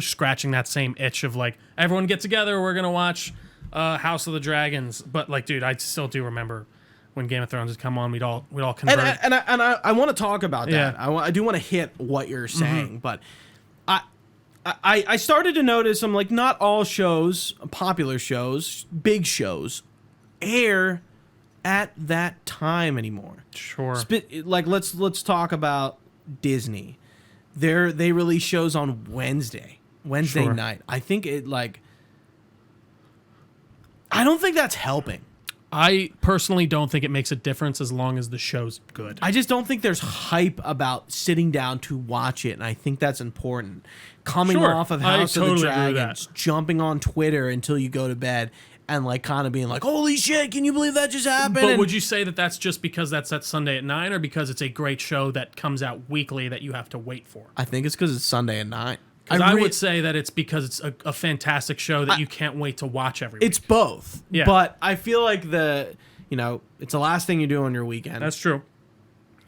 Speaker 2: scratching that same itch of like, everyone get together, we're gonna watch House of the Dragons. But like, dude, I still do remember when Game of Thrones had come on, we'd all convert.
Speaker 1: And I want to talk about that.
Speaker 2: Yeah.
Speaker 1: I do want to hit what you're saying, but I started to notice I'm like, not all shows, popular shows, big shows, air at that time anymore.
Speaker 2: Sure.
Speaker 1: Like let's talk about Disney. They release shows on Wednesday
Speaker 2: Sure.
Speaker 1: night. I think I don't think that's helping.
Speaker 2: I personally don't think it makes a difference as long as the show's good.
Speaker 1: I just don't think there's hype about sitting down to watch it, and I think that's important. Coming
Speaker 2: Sure.
Speaker 1: off of
Speaker 2: I
Speaker 1: House of
Speaker 2: totally
Speaker 1: the
Speaker 2: agree with
Speaker 1: Dragons,
Speaker 2: that.
Speaker 1: jumping on Twitter until you go to bed, and like kind of being like, "Holy shit! Can you believe that just happened?"
Speaker 2: But
Speaker 1: And
Speaker 2: would you say that that's just because that's at Sunday at 9, or because it's a great show that comes out weekly that you have to wait for?
Speaker 1: I think it's because it's Sunday at 9.
Speaker 2: I would say that it's because it's a fantastic show that you can't wait to watch every week.
Speaker 1: it's both.
Speaker 2: Yeah.
Speaker 1: But I feel like it's the last thing you do on your weekend.
Speaker 2: That's true.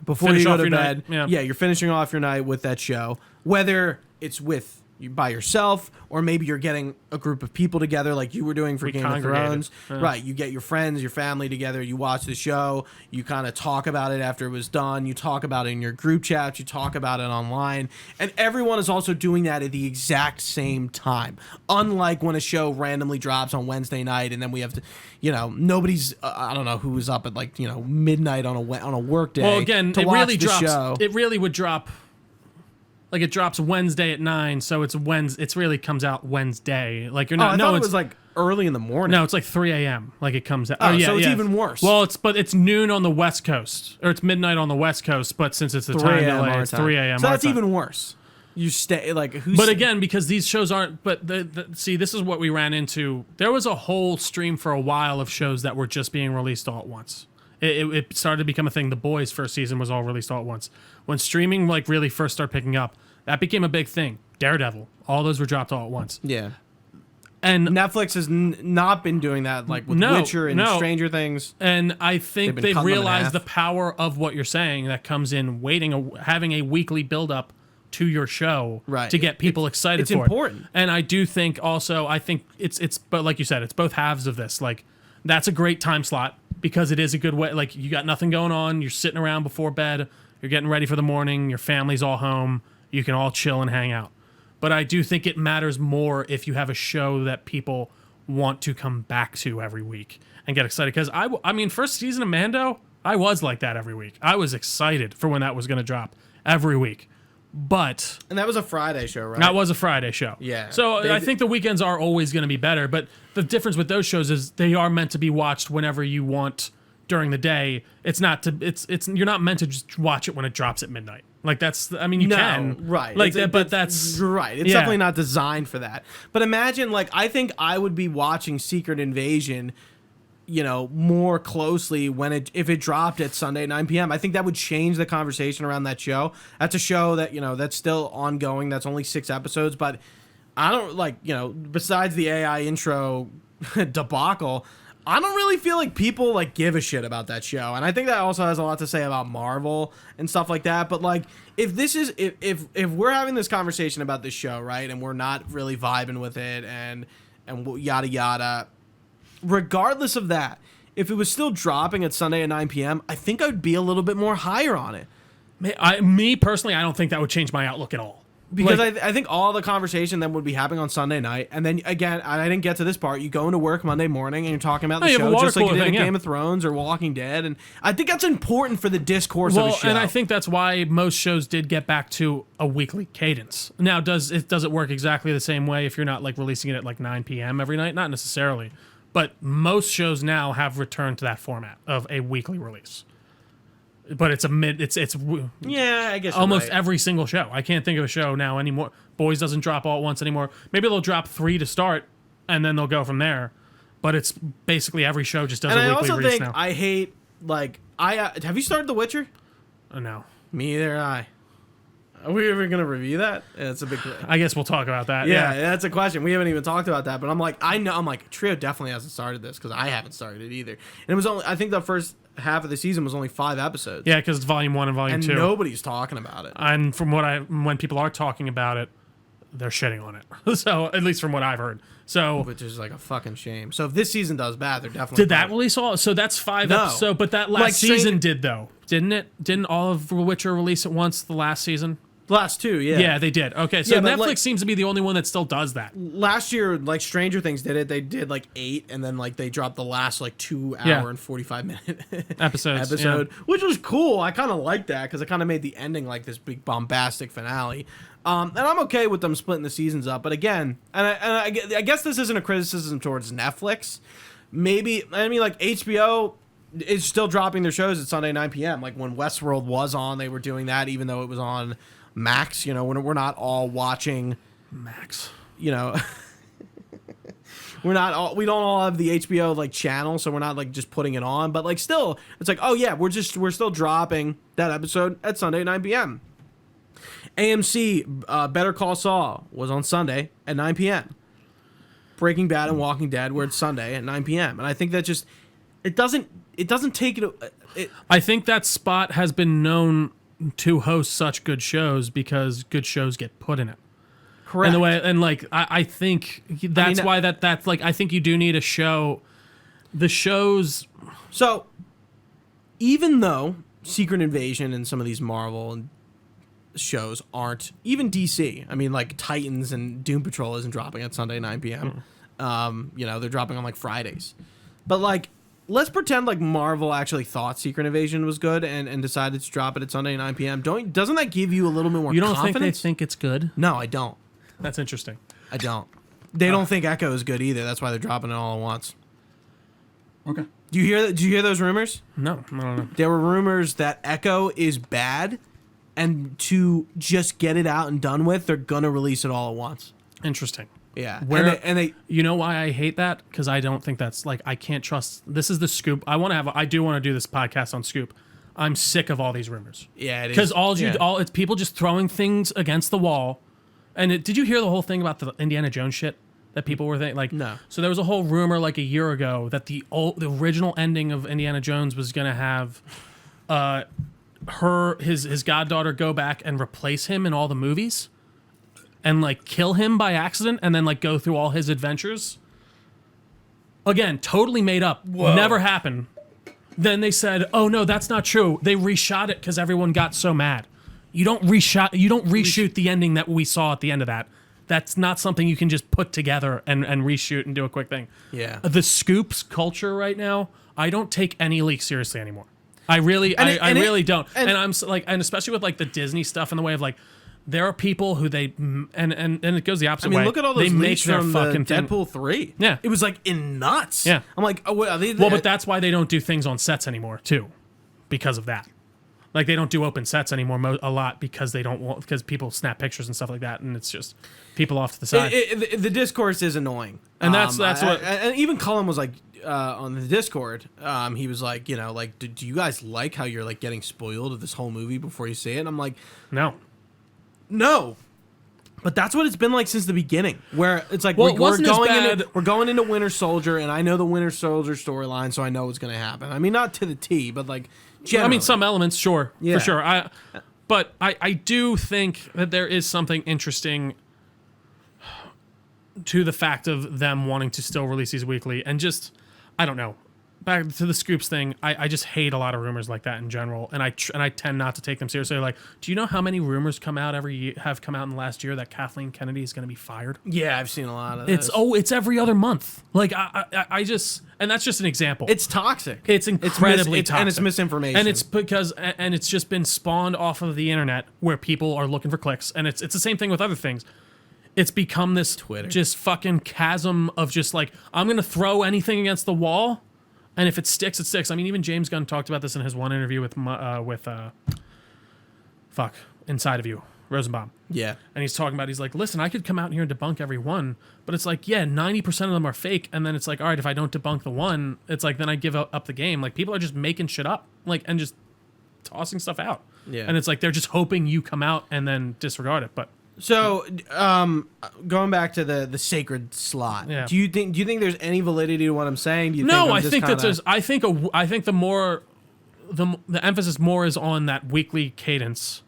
Speaker 1: Before
Speaker 2: Finish
Speaker 1: you go
Speaker 2: off
Speaker 1: to
Speaker 2: your
Speaker 1: bed.
Speaker 2: night, yeah.
Speaker 1: You're finishing off your night with that show. Whether it's with you by yourself or maybe you're getting a group of people together like you were doing for
Speaker 2: We
Speaker 1: Game of
Speaker 2: congregated.
Speaker 1: Thrones.
Speaker 2: Yeah.
Speaker 1: Right. You get your friends, your family together, you watch the show, you kind of talk about it after it was done, you talk about it in your group chats, you talk about it online, and everyone is also doing that at the exact same time. Unlike when a show randomly drops on Wednesday night and then we have to, nobody's I don't know who was up at midnight on a work day.
Speaker 2: Well, again,
Speaker 1: to
Speaker 2: it
Speaker 1: watch
Speaker 2: really
Speaker 1: the
Speaker 2: drops.
Speaker 1: show.
Speaker 2: It really would drop. Like it drops Wednesday at 9, so it's Wednesday. It really comes out Wednesday. Like you're not.
Speaker 1: I
Speaker 2: no,
Speaker 1: thought it
Speaker 2: it's
Speaker 1: was like early in the morning.
Speaker 2: no, it's like 3 a.m. Like it comes out.
Speaker 1: Oh, so it's even worse.
Speaker 2: Well, it's noon on the West Coast, or it's midnight on the West Coast. But since it's the
Speaker 1: 3
Speaker 2: time
Speaker 1: a.m.
Speaker 2: delay,
Speaker 1: our
Speaker 2: it's
Speaker 1: time.
Speaker 2: 3 a.m.
Speaker 1: So
Speaker 2: our
Speaker 1: that's
Speaker 2: time.
Speaker 1: even worse. You stay who's.
Speaker 2: But again, because these shows aren't. But see, this is what we ran into. There was a whole stream for a while of shows that were just being released all at once. It started to become a thing. The Boys' first season was all released all at once. When streaming really first started picking up, that became a big thing. Daredevil, all those were dropped all at once.
Speaker 1: Yeah.
Speaker 2: And
Speaker 1: Netflix has not been doing that with
Speaker 2: No,
Speaker 1: Witcher and
Speaker 2: no.
Speaker 1: Stranger Things.
Speaker 2: And I think
Speaker 1: been
Speaker 2: they've
Speaker 1: cutting them in
Speaker 2: realized
Speaker 1: half.
Speaker 2: the power of what you're saying that comes in having a weekly build up to your show
Speaker 1: Right.
Speaker 2: to get people excited
Speaker 1: it's
Speaker 2: for
Speaker 1: important.
Speaker 2: it. And I do think also, it's but like you said, it's both halves of this. Like that's a great time slot because it is a good way. Like you got nothing going on. You're sitting around before bed. You're getting ready for the morning. Your family's all home. You can all chill and hang out. But I do think it matters more if you have a show that people want to come back to every week and get excited. Because I mean, first season of Mando, I was like that every week. I was excited for when that was going to drop every week. But
Speaker 1: And that was a Friday show, right?
Speaker 2: that was a Friday show.
Speaker 1: Yeah.
Speaker 2: So I think the weekends are always going to be better. But the difference with those shows is they are meant to be watched whenever you want during the day. It's not to. It's you're not meant to just watch it when it drops at midnight. Like that's. I mean, you can.
Speaker 1: Right.
Speaker 2: Like
Speaker 1: It's-
Speaker 2: that, but that's
Speaker 1: you're right. It's
Speaker 2: yeah.
Speaker 1: definitely not designed for that. But imagine, I think I would be watching Secret Invasion, more closely if it dropped at Sunday at 9 p.m. I think that would change the conversation around that show. That's a show that, that's still ongoing. That's only 6 episodes, but I don't besides the AI intro debacle, I don't really feel like people give a shit about that show. And I think that also has a lot to say about Marvel and stuff like that. But if we're having this conversation about this show, right, and we're not really vibing with it and yada yada, regardless of that, if it was still dropping at Sunday at 9 p.m., I think I'd be a little bit more higher on it.
Speaker 2: Me personally, I don't think that would change my outlook at all.
Speaker 1: Because I think all the conversation then would be happening on Sunday night. And then, again, I didn't get to this part. You go into work Monday morning and you're talking about the show just like you did in Game of Thrones or Walking Dead. And I think that's important for the discourse of a show.
Speaker 2: And I think that's why most shows did get back to a weekly cadence. Now, does it work exactly the same way if you're not releasing it at 9 p.m. every night? Not necessarily. But most shows now have returned to that format of a weekly release. But it's
Speaker 1: yeah, I guess
Speaker 2: almost every single show. I can't think of a show now anymore. Boys doesn't drop all at once anymore. Maybe they'll drop 3 to start, and then they'll go from there. But it's basically every show just does a weekly release now.
Speaker 1: I hate have you started The Witcher?
Speaker 2: No,
Speaker 1: me either. Are we ever gonna review that? It's a big.
Speaker 2: I guess we'll talk about that.
Speaker 1: Yeah, that's a question. We haven't even talked about that, but I'm like Trio definitely hasn't started this because I haven't started it either. And it was only, I think the first half of the season was only 5 episodes.
Speaker 2: Yeah, because it's volume 1 and volume 2.
Speaker 1: And nobody's talking about it.
Speaker 2: And from when people are talking about it, they're shitting on it. So at least from what I've heard. So
Speaker 1: which is a fucking shame. So if this season does bad, they're definitely
Speaker 2: did that release all? So that's 5 episodes. But that last season did though, didn't it? Didn't all of The Witcher release at once the last season?
Speaker 1: The last 2, yeah.
Speaker 2: Yeah, they did. Okay, so Netflix seems to be the only one that still does that.
Speaker 1: Last year, Stranger Things did it. They did 8, and then they dropped the last 2 hour and 45-minute episode, which was cool. I kind of liked that because it kind of made the ending this big bombastic finale. And I'm okay with them splitting the seasons up. But again, I guess this isn't a criticism towards Netflix. Maybe HBO is still dropping their shows at Sunday 9 p.m. When Westworld was on, they were doing that even though it was on Max. We're not all watching
Speaker 2: Max.
Speaker 1: We don't all have the HBO channel, so we're not just putting it on. But still, it's oh yeah, we're still dropping that episode at Sunday 9 p.m. AMC Better Call Saul was on Sunday at 9 p.m. Breaking Bad and Walking Dead were at Sunday at 9 p.m. And I think that just it doesn't take it.
Speaker 2: I think that spot has been known to host such good shows because good shows get put in it.
Speaker 1: Correct.
Speaker 2: In the way, and I think that's why that's I think you do need a show. The shows.
Speaker 1: So, even though Secret Invasion and some of these Marvel shows aren't, even DC, Titans and Doom Patrol isn't dropping at Sunday 9 p.m. They're dropping on Fridays, but let's pretend Marvel actually thought Secret Invasion was good and decided to drop it at Sunday 9 p.m. Doesn't that give you a little bit more confidence?
Speaker 2: You don't think they think it's good?
Speaker 1: No, I don't.
Speaker 2: That's interesting.
Speaker 1: I don't. They don't think Echo is good either. That's why they're dropping it all at once.
Speaker 4: Okay.
Speaker 1: Do you hear those rumors?
Speaker 2: No.
Speaker 1: There were rumors that Echo is bad, and to just get it out and done with, they're gonna release it all at once.
Speaker 2: Interesting.
Speaker 1: Yeah,
Speaker 2: and they you know why I hate that? Because I don't think that's I can't trust. This is the scoop. I do want to do this podcast on Scoop. I'm sick of all these rumors.
Speaker 1: Yeah, it is.
Speaker 2: Because it's people just throwing things against the wall. And did you hear the whole thing about the Indiana Jones shit that people were thinking?
Speaker 1: No.
Speaker 2: So there was a whole rumor a year ago that the original ending of Indiana Jones was gonna have his goddaughter go back and replace him in all the movies. And kill him by accident, and then go through all his adventures. Again, totally made up. Whoa. Never happened. Then they said, "Oh no, that's not true." They reshot it because everyone got so mad. You don't reshoot the ending that we saw at the end of that. That's not something you can just put together and reshoot and do a quick thing.
Speaker 1: Yeah.
Speaker 2: The Scoops culture right now, I don't take any leaks seriously anymore. I really don't. And I'm and especially with the Disney stuff in the way of there are people who they and it goes the opposite way.
Speaker 1: Look at all those leaks from
Speaker 2: fucking
Speaker 1: Deadpool 3.
Speaker 2: Yeah,
Speaker 1: it was in nuts.
Speaker 2: Yeah,
Speaker 1: I'm oh, are they?
Speaker 2: Well, but that's why they don't do things on sets anymore too, because of that. Like they don't do open sets anymore a lot because they don't want because people snap pictures and stuff like that, and it's just people off to the side.
Speaker 1: The discourse is annoying,
Speaker 2: and that's what.
Speaker 1: And even Cullen was like on the Discord. He was like, do you guys like how you're like getting spoiled of this whole movie before you see it? And I'm like, no. But that's what it's been like since the beginning, where it's like we're going into Winter Soldier, and I know the Winter Soldier storyline, so I know what's going to happen. I mean, not to the T, but like generally.
Speaker 2: I mean, some elements, sure, for sure. But I do think that there is something interesting to the fact of them wanting to still release these weekly, and just I don't know. Back to the Scoops thing, I just hate a lot of rumors like that in general, and I tend not to take them seriously. Like, do you know how many rumors come out have come out in the last year that Kathleen Kennedy is going to be fired?
Speaker 1: Yeah, I've seen a lot of this.
Speaker 2: It's every other month. Like I just, and that's just an example.
Speaker 1: It's toxic.
Speaker 2: It's incredibly toxic,
Speaker 1: and it's misinformation,
Speaker 2: and it's because and it's just been spawned off of the internet where people are looking for clicks, and it's the same thing with other things. It's become this
Speaker 1: Twitter
Speaker 2: just fucking chasm of just like I'm going to throw anything against the wall. And if it sticks, it sticks. I mean, even James Gunn talked about this in his one interview with Inside of You, Rosenbaum.
Speaker 1: Yeah.
Speaker 2: And he's talking about, he's like, listen, I could come out here and debunk every one, but it's like, yeah, 90% of them are fake. And then it's like, all right, if I don't debunk the one, it's like, then I give up the game. Like, people are just making shit up, like, and just tossing stuff out.
Speaker 1: Yeah.
Speaker 2: And it's like, they're just hoping you come out and then disregard it. But
Speaker 1: so, going back to the sacred slot, do you think there's any validity to what I'm saying? Do you
Speaker 2: no,
Speaker 1: think
Speaker 2: I think that there's. I think the emphasis more is on that weekly cadence.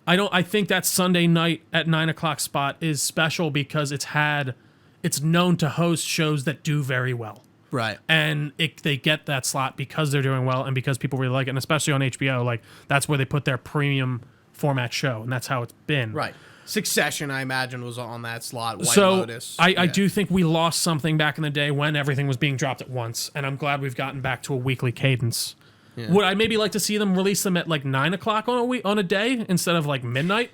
Speaker 2: I think that Sunday night at 9:00 spot is special because it's known to host shows that do very well.
Speaker 1: Right.
Speaker 2: And they get that slot because they're doing well and because people really like it, and especially on HBO, like that's where they put their premium format show, and that's how it's been.
Speaker 1: Right. Succession, I imagine, was on that slot. White
Speaker 2: so
Speaker 1: Lotus.
Speaker 2: I do think we lost something back in the day when everything was being dropped at once, and I'm glad we've gotten back to a weekly cadence. Yeah. Would I maybe like to see them release them at like 9:00 on a day instead of like midnight?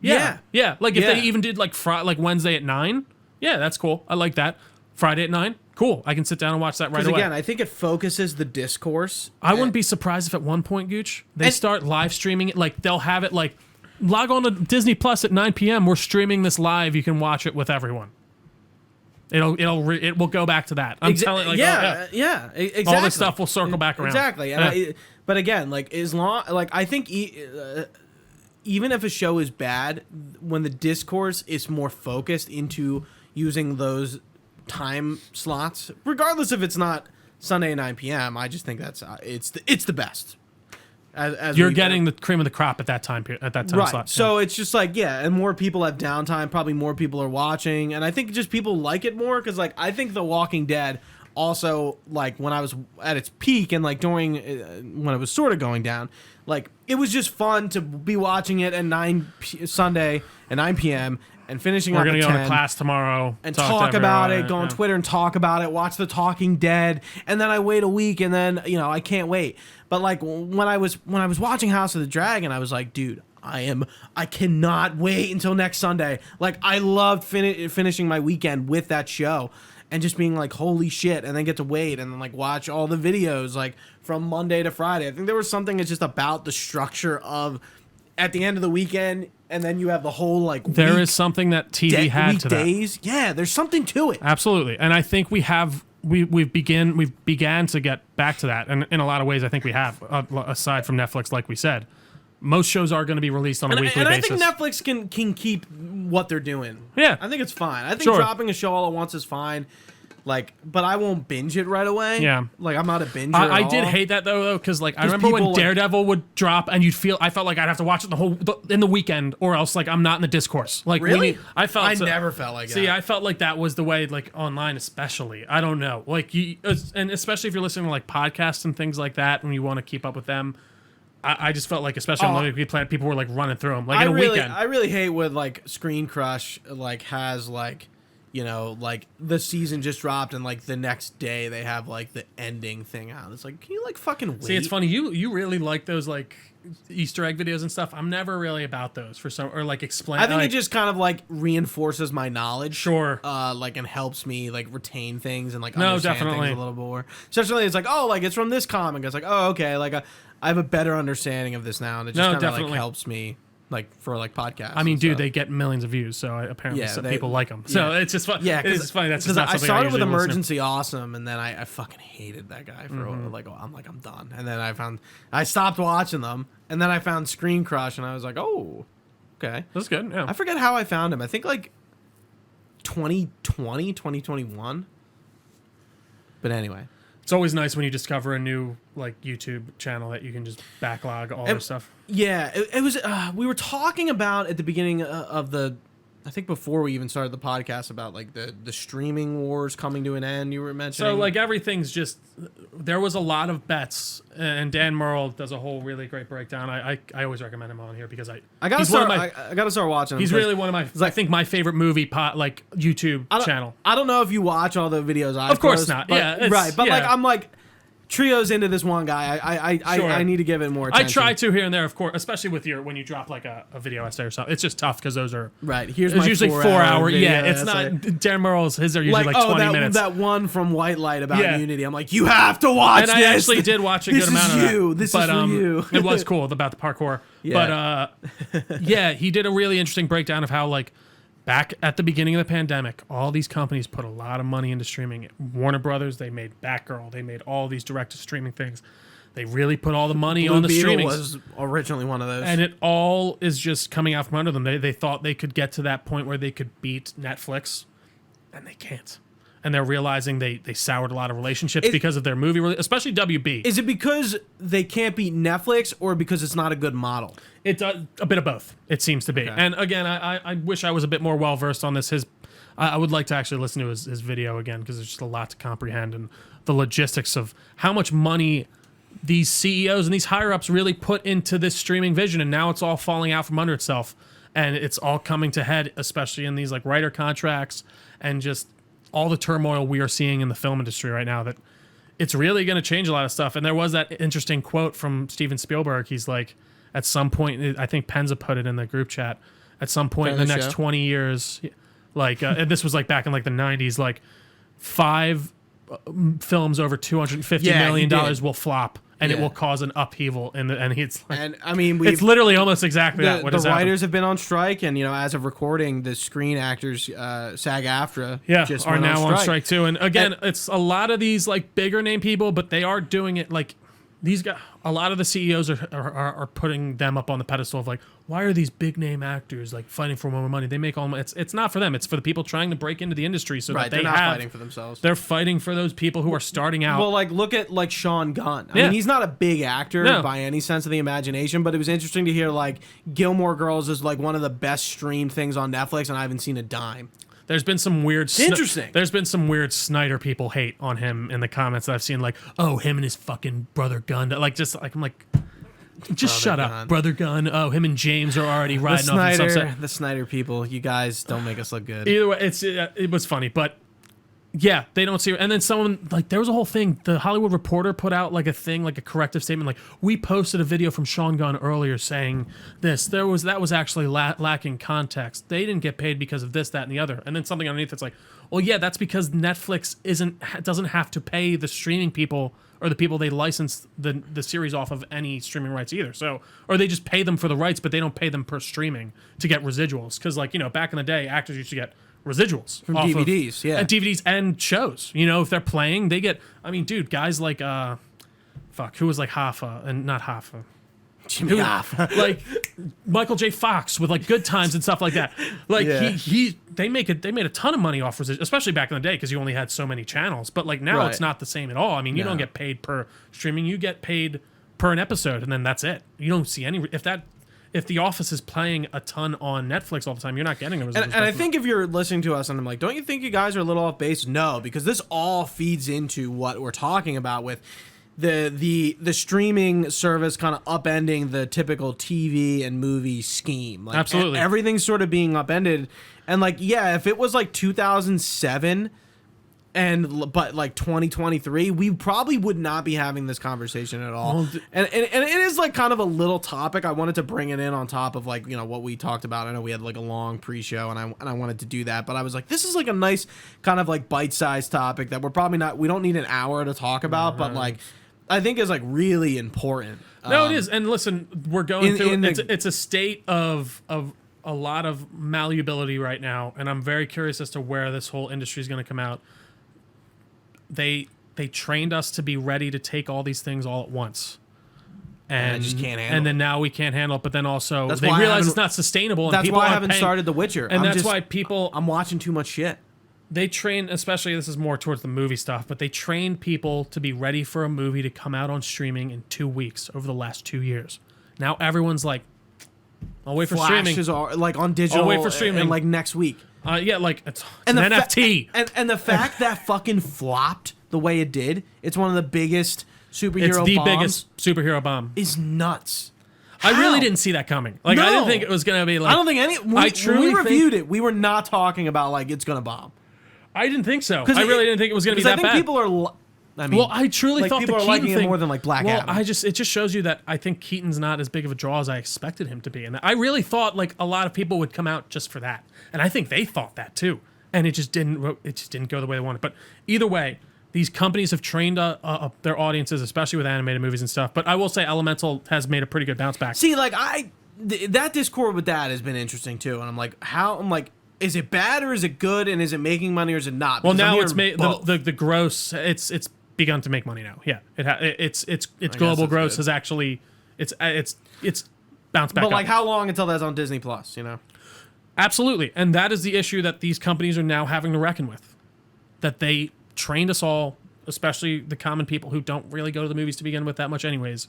Speaker 2: Yeah. Like if they even did like Wednesday at 9. Yeah, that's cool. I like that. Friday at 9. Cool. I can sit down and watch that right away.
Speaker 1: Again, I think it focuses the discourse.
Speaker 2: I wouldn't be surprised if at one point, Gooch, they start live streaming it. Like they'll have it like. Log on to Disney Plus at 9 p.m. We're streaming this live. You can watch it with everyone. It will go back to that. I'm telling you,
Speaker 1: exactly.
Speaker 2: All this stuff will circle back around.
Speaker 1: Exactly. And but again, like I think even if a show is bad, when the discourse is more focused into using those time slots, regardless if it's not Sunday at 9 p.m., I just think that's it's the best. As
Speaker 2: you're getting the cream of the crop at that time
Speaker 1: right.
Speaker 2: slot.
Speaker 1: So it's just like, and more people have downtime. Probably more people are watching, and I think just people like it more because, like, I think The Walking Dead also, like, when I was at its peak and like during when it was sort of going down, like it was just fun to be watching it at Sunday at 9 p.m. and finishing
Speaker 2: We're
Speaker 1: up
Speaker 2: gonna
Speaker 1: at
Speaker 2: go
Speaker 1: 10
Speaker 2: to class tomorrow
Speaker 1: and talk about it, go on Twitter and talk about it, watch The Talking Dead, and then I wait a week and then I can't wait. But like when I was watching House of the Dragon, I was like, dude, I cannot wait until next Sunday. Like I loved finishing my weekend with that show and just being like, holy shit, and then get to wait and then like watch all the videos like from Monday to Friday. I think there was something that's just about the structure of at the end of the weekend, and then you have the whole like
Speaker 2: there is something that TV had to that.
Speaker 1: Yeah, there's something to it.
Speaker 2: Absolutely, and I think we began to get back to that, and in a lot of ways, I think we have. Aside from Netflix, like we said, most shows are going to be released on a weekly basis.
Speaker 1: And I think Netflix can keep what they're doing.
Speaker 2: Yeah,
Speaker 1: I think it's fine. I think dropping a show all at once is fine. Like, but I won't binge it right away.
Speaker 2: Yeah,
Speaker 1: like I'm not a binger.
Speaker 2: I did hate that though, because like I remember when Daredevil would drop, and I felt like I'd have to watch it in the weekend, or else like I'm not in the discourse. Like
Speaker 1: really,
Speaker 2: I
Speaker 1: never felt like that.
Speaker 2: See, I felt like that was the way, like online especially. I don't know, like and especially if you're listening to like podcasts and things like that, when you want to keep up with them. I just felt like, especially on the Planet, people were like running through them like in a weekend.
Speaker 1: I really hate when like Screen Crush like has like. you know, like the season just dropped and like the next day they have like the ending thing out. It's like, can you like fucking wait?
Speaker 2: See, it's funny. You really like those like Easter egg videos and stuff. I'm never really about those for some, or like explain.
Speaker 1: I think
Speaker 2: like,
Speaker 1: it just kind of like reinforces my knowledge.
Speaker 2: Sure.
Speaker 1: Like, and helps me like retain things and like
Speaker 2: No,
Speaker 1: understand
Speaker 2: definitely.
Speaker 1: things a little more. Especially it's like, oh, like it's from this comic. It's like, oh, okay, like I have a better understanding of this now, and it just kind of like helps me. Like for like podcasts.
Speaker 2: I mean, dude, they get millions of views, so apparently some people like them. So it's just fun. Yeah, it's just funny. That's just not something
Speaker 1: I started with Emergency Awesome, and then I fucking hated that guy for like I'm done. And then I stopped watching them, and then I found Screen Crush, and I was like, oh, okay,
Speaker 2: that's good. Yeah,
Speaker 1: I forget how I found him. I think like 2020, 2021. But anyway.
Speaker 2: It's always nice when you discover a new like YouTube channel that you can just backlog all their stuff.
Speaker 1: Yeah, it was. We were talking about at the beginning of I think before we even started the podcast about like the streaming wars coming to an end. You were mentioning.
Speaker 2: So like everything's just there was a lot of bets, and Dan Merle does a whole really great breakdown. I always recommend him on here because I gotta
Speaker 1: start watching him.
Speaker 2: He's really one of my I think my favorite movie like YouTube channel.
Speaker 1: I don't know if you watch all the videos I
Speaker 2: Of course not.
Speaker 1: But, right, but like I'm like. Trio's into this one guy. I need to give it more attention.
Speaker 2: I try to here and there, of course, especially with when you drop like a video essay or something. It's just tough because those are
Speaker 1: right. Here's
Speaker 2: my usually 4 hour.
Speaker 1: Video
Speaker 2: yeah, it's not. Dan Merle's his are usually like 20 minutes.
Speaker 1: That one from White Light about Unity. I'm like, you have to watch
Speaker 2: this. And I actually did watch a good amount of that.
Speaker 1: This is for you.
Speaker 2: It was cool about the parkour. Yeah. But yeah, he did a really interesting breakdown of how like. Back at the beginning of the pandemic, all these companies put a lot of money into streaming. Warner Brothers, they made Batgirl. They made all these direct-to-streaming things. They really put all the money on the streaming.
Speaker 1: Was originally one of those.
Speaker 2: And it all is just coming out from under them. They thought they could get to that point where they could beat Netflix, and they can't. And they're realizing they soured a lot of relationships because of their movie, especially WB.
Speaker 1: Is it because they can't beat Netflix or because it's not a good model?
Speaker 2: It's a bit of both, it seems to be. Okay. And again, I wish I was a bit more well-versed on this. I would like to actually listen to his video again because there's just a lot to comprehend and the logistics of how much money these CEOs and these higher-ups really put into this streaming vision, and now it's all falling out from under itself. And it's all coming to head, especially in these like writer contracts and just all the turmoil we are seeing in the film industry right now, that it's really going to change a lot of stuff. And there was that interesting quote from Steven Spielberg. He's like, at some point, I think Penza put it in the group chat, at some point in the next 20 years, like, and this was like back in like the 90s, like 5 films over $250 million will flop. And it will cause an upheaval, and it's like,
Speaker 1: and I mean,
Speaker 2: it's literally almost exactly what
Speaker 1: the writers have been on strike, and you know, as of recording, the Screen Actors SAG-AFTRA just
Speaker 2: are now on strike too. And again, it's a lot of these like bigger name people, but they are doing it like these guys. A lot of the CEOs are putting them up on the pedestal of like, why are these big name actors like fighting for more money? They make all the money. It's not for them. It's for the people trying to break into the industry. So that
Speaker 1: they're not fighting for themselves.
Speaker 2: They're fighting for those people who are starting out.
Speaker 1: Well, like look at like Sean Gunn. I mean, he's not a big actor by any sense of the imagination, but it was interesting to hear like Gilmore Girls is like one of the best streamed things on Netflix, and I haven't seen a dime.
Speaker 2: There's been some weird.
Speaker 1: Interesting.
Speaker 2: There's been some weird Snyder people hate on him in the comments that I've seen, like, oh, him and his fucking brother Gunn, like just like I'm like, just shut up, brother Gunn. Oh, him and James are already riding off in sunset.
Speaker 1: The Snyder people, you guys don't make us look good.
Speaker 2: Either way, it was funny, but yeah, they don't see it. And then someone, like, there was a whole thing. The Hollywood Reporter put out like a thing, like a corrective statement, like, we posted a video from Sean Gunn earlier saying this. That was actually lacking context. They didn't get paid because of this, that, and the other. And then something underneath that's like, well, yeah, that's because Netflix doesn't have to pay the streaming people or the people they license the series off of any streaming rights either. So, or they just pay them for the rights, but they don't pay them per streaming to get residuals. Because, like, you know, back in the day, actors used to get residuals
Speaker 1: from DVDs,
Speaker 2: DVDs and shows. You know, if they're playing, they get. I mean, dude, guys like who was like Hoffa and not Hoffa,
Speaker 1: Jimmy Hoffa,
Speaker 2: like Michael J. Fox with like Good Times and stuff like that. Like they made a ton of money off residuals, especially back in the day because you only had so many channels. But like now, it's not the same at all. I mean, you don't get paid per streaming; you get paid per an episode, and then that's it. You don't see any If The Office is playing a ton on Netflix all the time, you're not getting a result.
Speaker 1: And I think if you're listening to us and I'm like, don't you think you guys are a little off base? No, because this all feeds into what we're talking about with the streaming service kind of upending the typical TV and movie scheme. Like,
Speaker 2: absolutely,
Speaker 1: everything's sort of being upended. And like, yeah, if it was like 2007 but like 2023, we probably would not be having this conversation at all.
Speaker 2: Well,
Speaker 1: and it is like kind of a little topic. I wanted to bring it in on top of like, what we talked about. I know we had like a long pre-show and I wanted to do that, but I was like, this is like a nice kind of like bite-sized topic that we don't need an hour to talk about, but like I think is like really important.
Speaker 2: No, it is. And listen, we're going through it's a state of a lot of malleability right now, and I'm very curious as to where this whole industry is going to come out. They trained us to be ready to take all these things all at once, and
Speaker 1: I just can't handle.
Speaker 2: And then now we can't handle it. But then also
Speaker 1: that's
Speaker 2: they realize it's not sustainable. And
Speaker 1: that's
Speaker 2: people
Speaker 1: why I haven't started The Witcher,
Speaker 2: and that's why people.
Speaker 1: I'm watching too much shit.
Speaker 2: They train, especially this is more towards the movie stuff, but they train people to be ready for a movie to come out on streaming in 2 weeks over the last 2 years. Now everyone's like, I'll wait for streaming.
Speaker 1: Are like on digital.
Speaker 2: I'll wait for streaming
Speaker 1: and like next week.
Speaker 2: Yeah, like it's an NFT.
Speaker 1: And the fact that fucking flopped the way it did, it's one of the biggest superhero
Speaker 2: It's the
Speaker 1: bombs
Speaker 2: biggest superhero bomb.
Speaker 1: Is nuts.
Speaker 2: I
Speaker 1: How?
Speaker 2: really didn't see that coming. Like, I didn't think it was going to be like...
Speaker 1: I don't think any... When we reviewed it, we were not talking about like it's going to bomb.
Speaker 2: I didn't think so. I really didn't think it was going to be that bad.
Speaker 1: I think people are... I mean,
Speaker 2: well, I truly
Speaker 1: like
Speaker 2: thought
Speaker 1: people
Speaker 2: the
Speaker 1: are
Speaker 2: Keaton
Speaker 1: liking
Speaker 2: thing,
Speaker 1: it more than like Black Adam.
Speaker 2: It just shows you that I think Keaton's not as big of a draw as I expected him to be, and I really thought like a lot of people would come out just for that, and I think they thought that too, and it just didn't go the way they wanted. But either way, these companies have trained their audiences, especially with animated movies and stuff. But I will say, Elemental has made a pretty good bounce back.
Speaker 1: See, like that Discord with that has been interesting too, and I'm like, is it bad or is it good, and is it making money or is it not?
Speaker 2: Well,
Speaker 1: Because
Speaker 2: now it's made the gross. It's begun to make money now. Yeah, its global gross
Speaker 1: good.
Speaker 2: has actually it's bounced back.
Speaker 1: But like,
Speaker 2: up.
Speaker 1: how long until that's on Disney Plus?
Speaker 2: Absolutely, and that is the issue that these companies are now having to reckon with. That they trained us all, especially the common people who don't really go to the movies to begin with that much, anyways.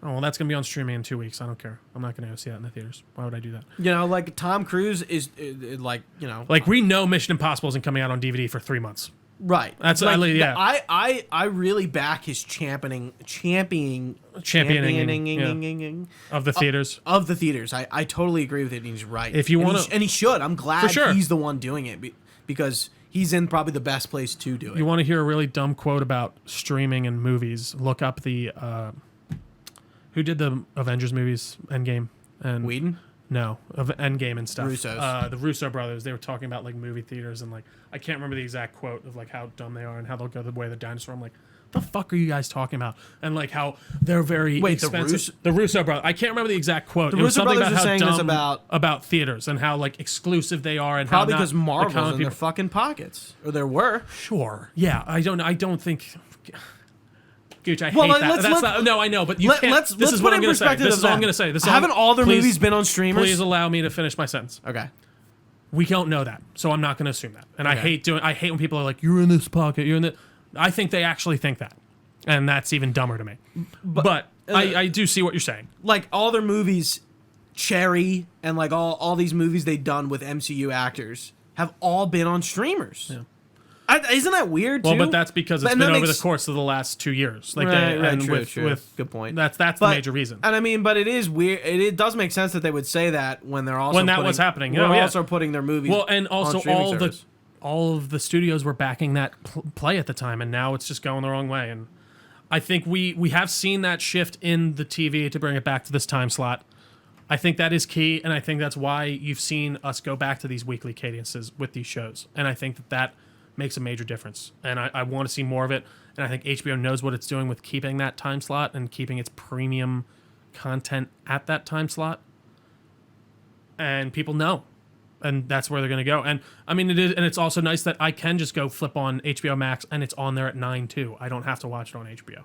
Speaker 2: Oh, well, that's going to be on streaming in 2 weeks. I don't care. I'm not going to go see that in the theaters. Why would I do that?
Speaker 1: Like Tom Cruise is like.
Speaker 2: We know Mission Impossible isn't coming out on DVD for 3 months.
Speaker 1: Right.
Speaker 2: That's
Speaker 1: like,
Speaker 2: yeah.
Speaker 1: I really back his championing
Speaker 2: of the theaters.
Speaker 1: Of the theaters. I totally agree with it, and he's right.
Speaker 2: If you want to,
Speaker 1: and he should. I'm glad
Speaker 2: sure.
Speaker 1: he's the one doing it because he's in probably the best place to do it.
Speaker 2: You want to hear a really dumb quote about streaming and movies? Look up the who did the Avengers movies, Endgame and
Speaker 1: Whedon?
Speaker 2: No, of Endgame and stuff.
Speaker 1: Russos.
Speaker 2: The Russo brothers. They were talking about like movie theaters and like I can't remember the exact quote of like how dumb they are and how they'll go the way of the dinosaur. I'm like, the fuck are you guys talking about? And like how they're very expensive. The Russo brothers. I can't remember the exact quote.
Speaker 1: The Russo brothers are saying this
Speaker 2: about theaters and how like exclusive they are and
Speaker 1: probably
Speaker 2: how
Speaker 1: because Marvel's in their fucking pockets, or there were.
Speaker 2: Sure. Yeah. I don't think. Gooch, I hate that. No, I know, but you can't. This is what I'm going to say. This is all I'm going to say.
Speaker 1: Haven't all their movies been on streamers?
Speaker 2: Please allow me to finish my sentence.
Speaker 1: Okay.
Speaker 2: We don't know that, so I'm not going to assume that. And okay. I hate when people are like, "You're in this pocket. You're in the." I think they actually think that, and that's even dumber to me. But I do see what you're saying.
Speaker 1: Like all their movies, Cherry, and like all these movies they've done with MCU actors have all been on streamers. Yeah. Isn't that weird too?
Speaker 2: Well, but that's because it's been over the course of the last 2 years. Like
Speaker 1: true. Good point.
Speaker 2: That's the major reason.
Speaker 1: And I mean, but it is weird. It does make sense that they would say that when they're also
Speaker 2: was happening.
Speaker 1: They're also putting their movies.
Speaker 2: Well, and also
Speaker 1: on
Speaker 2: all of the studios were backing that play at the time, and now it's just going the wrong way. And I think we have seen that shift in the TV to bring it back to this time slot. I think that is key, and I think that's why you've seen us go back to these weekly cadences with these shows. And I think that makes a major difference, and I want to see more of it. And I think HBO knows what it's doing with keeping that time slot and keeping its premium content at that time slot. And people know, and that's where they're going to go. And I mean, it is, and it's also nice that I can just go flip on HBO Max, and it's on there at 9 too. I don't have to watch it on HBO,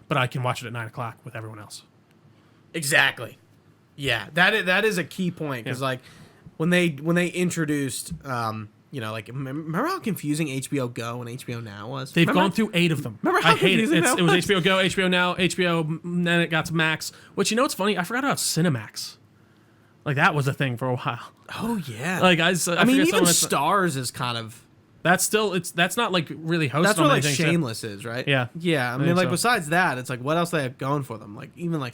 Speaker 2: but I can watch it at 9 o'clock with everyone else.
Speaker 1: Exactly. Yeah, that is a key point because like when they introduced. Remember how confusing HBO Go and HBO Now was?
Speaker 2: They've gone through 8 of them.
Speaker 1: Remember how confusing
Speaker 2: it was HBO Go, HBO Now, HBO, then it got to Max. Which, you know what's funny? I forgot about Cinemax. Like, that was a thing for a while.
Speaker 1: Oh, yeah.
Speaker 2: Like, I
Speaker 1: mean, even Stars is kind of...
Speaker 2: That's not like really hosted
Speaker 1: That's
Speaker 2: on
Speaker 1: what like
Speaker 2: anything.
Speaker 1: Shameless is, right?
Speaker 2: Yeah.
Speaker 1: Yeah. I mean,
Speaker 2: think
Speaker 1: like
Speaker 2: so.
Speaker 1: besides that, it's like what else they have going for them? Like even like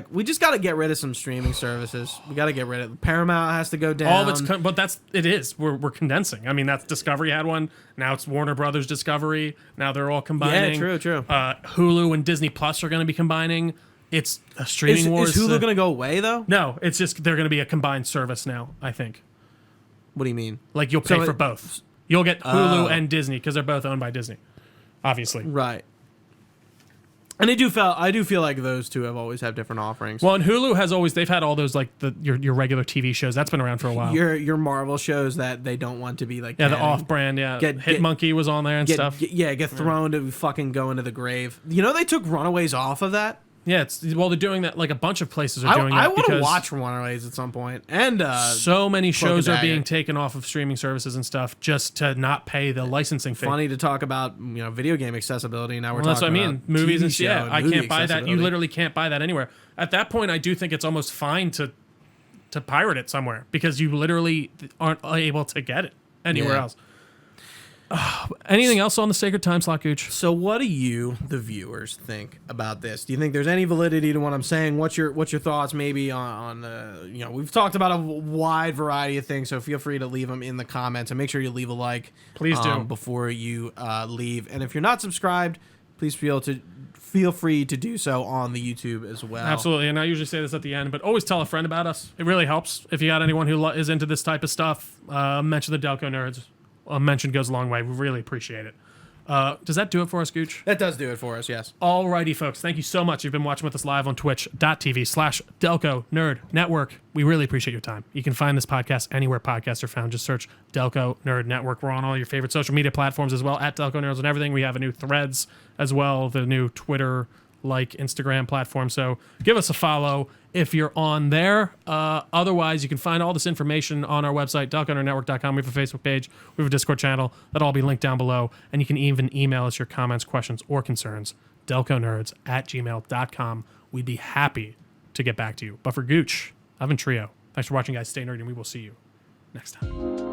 Speaker 1: we just got to get rid of some streaming services. We got to get rid of Paramount has to go down.
Speaker 2: All of it's, but it is. We're condensing. I mean, that's Discovery had one. Now it's Warner Brothers Discovery. Now they're all combining.
Speaker 1: Yeah, true.
Speaker 2: Hulu and Disney Plus are going to be combining. It's a streaming wars.
Speaker 1: Is Hulu going to go away though?
Speaker 2: No, it's just they're going to be a combined service now. I think.
Speaker 1: What do you mean?
Speaker 2: Like you'll pay
Speaker 1: So
Speaker 2: for both. You'll get Hulu and Disney because they're both owned by Disney, obviously.
Speaker 1: Right. And I do feel like those two have always had different offerings.
Speaker 2: Well, and Hulu they've had all those like your regular TV shows. That's been around for a while.
Speaker 1: Your Marvel shows that they don't want to be like
Speaker 2: The off-brand, Hitmonkey was on there and stuff.
Speaker 1: Get thrown to fucking go into the grave. You know they took Runaways off of that.
Speaker 2: Yeah, they're doing that. Like a bunch of places are doing that.
Speaker 1: I want to
Speaker 2: because
Speaker 1: watch Runaways at some point. And
Speaker 2: so many shows are
Speaker 1: Dagger.
Speaker 2: being taken off of streaming services and stuff just to not pay the licensing fee.
Speaker 1: Funny to talk about video game accessibility. Now we're
Speaker 2: Well, that's what I
Speaker 1: talking
Speaker 2: mean.
Speaker 1: about
Speaker 2: Movies
Speaker 1: TV
Speaker 2: and
Speaker 1: show
Speaker 2: shit. I
Speaker 1: movie
Speaker 2: can't buy that. You
Speaker 1: accessibility.
Speaker 2: literally can't buy that anywhere. At that point, I do think it's almost fine to pirate it somewhere because you literally aren't able to get it anywhere
Speaker 1: Yeah.
Speaker 2: else. Anything else on the Sacred Time Slot, Gooch?
Speaker 1: So what do you, the viewers, think about this? Do you think there's any validity to what I'm saying? What's your thoughts maybe on we've talked about a wide variety of things, so feel free to leave them in the comments and make sure you leave a like.
Speaker 2: Please do.
Speaker 1: Before you leave. And if you're not subscribed, please feel free to do so on the YouTube as well.
Speaker 2: Absolutely, and I usually say this at the end, but always tell a friend about us. It really helps. If you got anyone who is into this type of stuff, mention the Delco Nerds. A mention goes a long way. We really appreciate it. Does that do it for us, Gooch?
Speaker 1: That does do it for us, yes.
Speaker 2: Alrighty, folks. Thank you so much. You've been watching with us live on twitch.tv/Delco Nerd Network. We really appreciate your time. You can find this podcast anywhere podcasts are found. Just search Delco Nerd Network. We're on all your favorite social media platforms as well, at Delco Nerds and everything. We have a new Threads as well, the new Twitter Instagram platform. So give us a follow if you're on there. Otherwise, you can find all this information on our website, delconerdnetwork.com. We have a Facebook page. We have a Discord channel. That'll all be linked down below. And you can even email us your comments, questions, or concerns, delconerds@gmail.com. We'd be happy to get back to you. But for Gooch, I've been Trio. Thanks for watching, guys. Stay nerdy, and we will see you next time.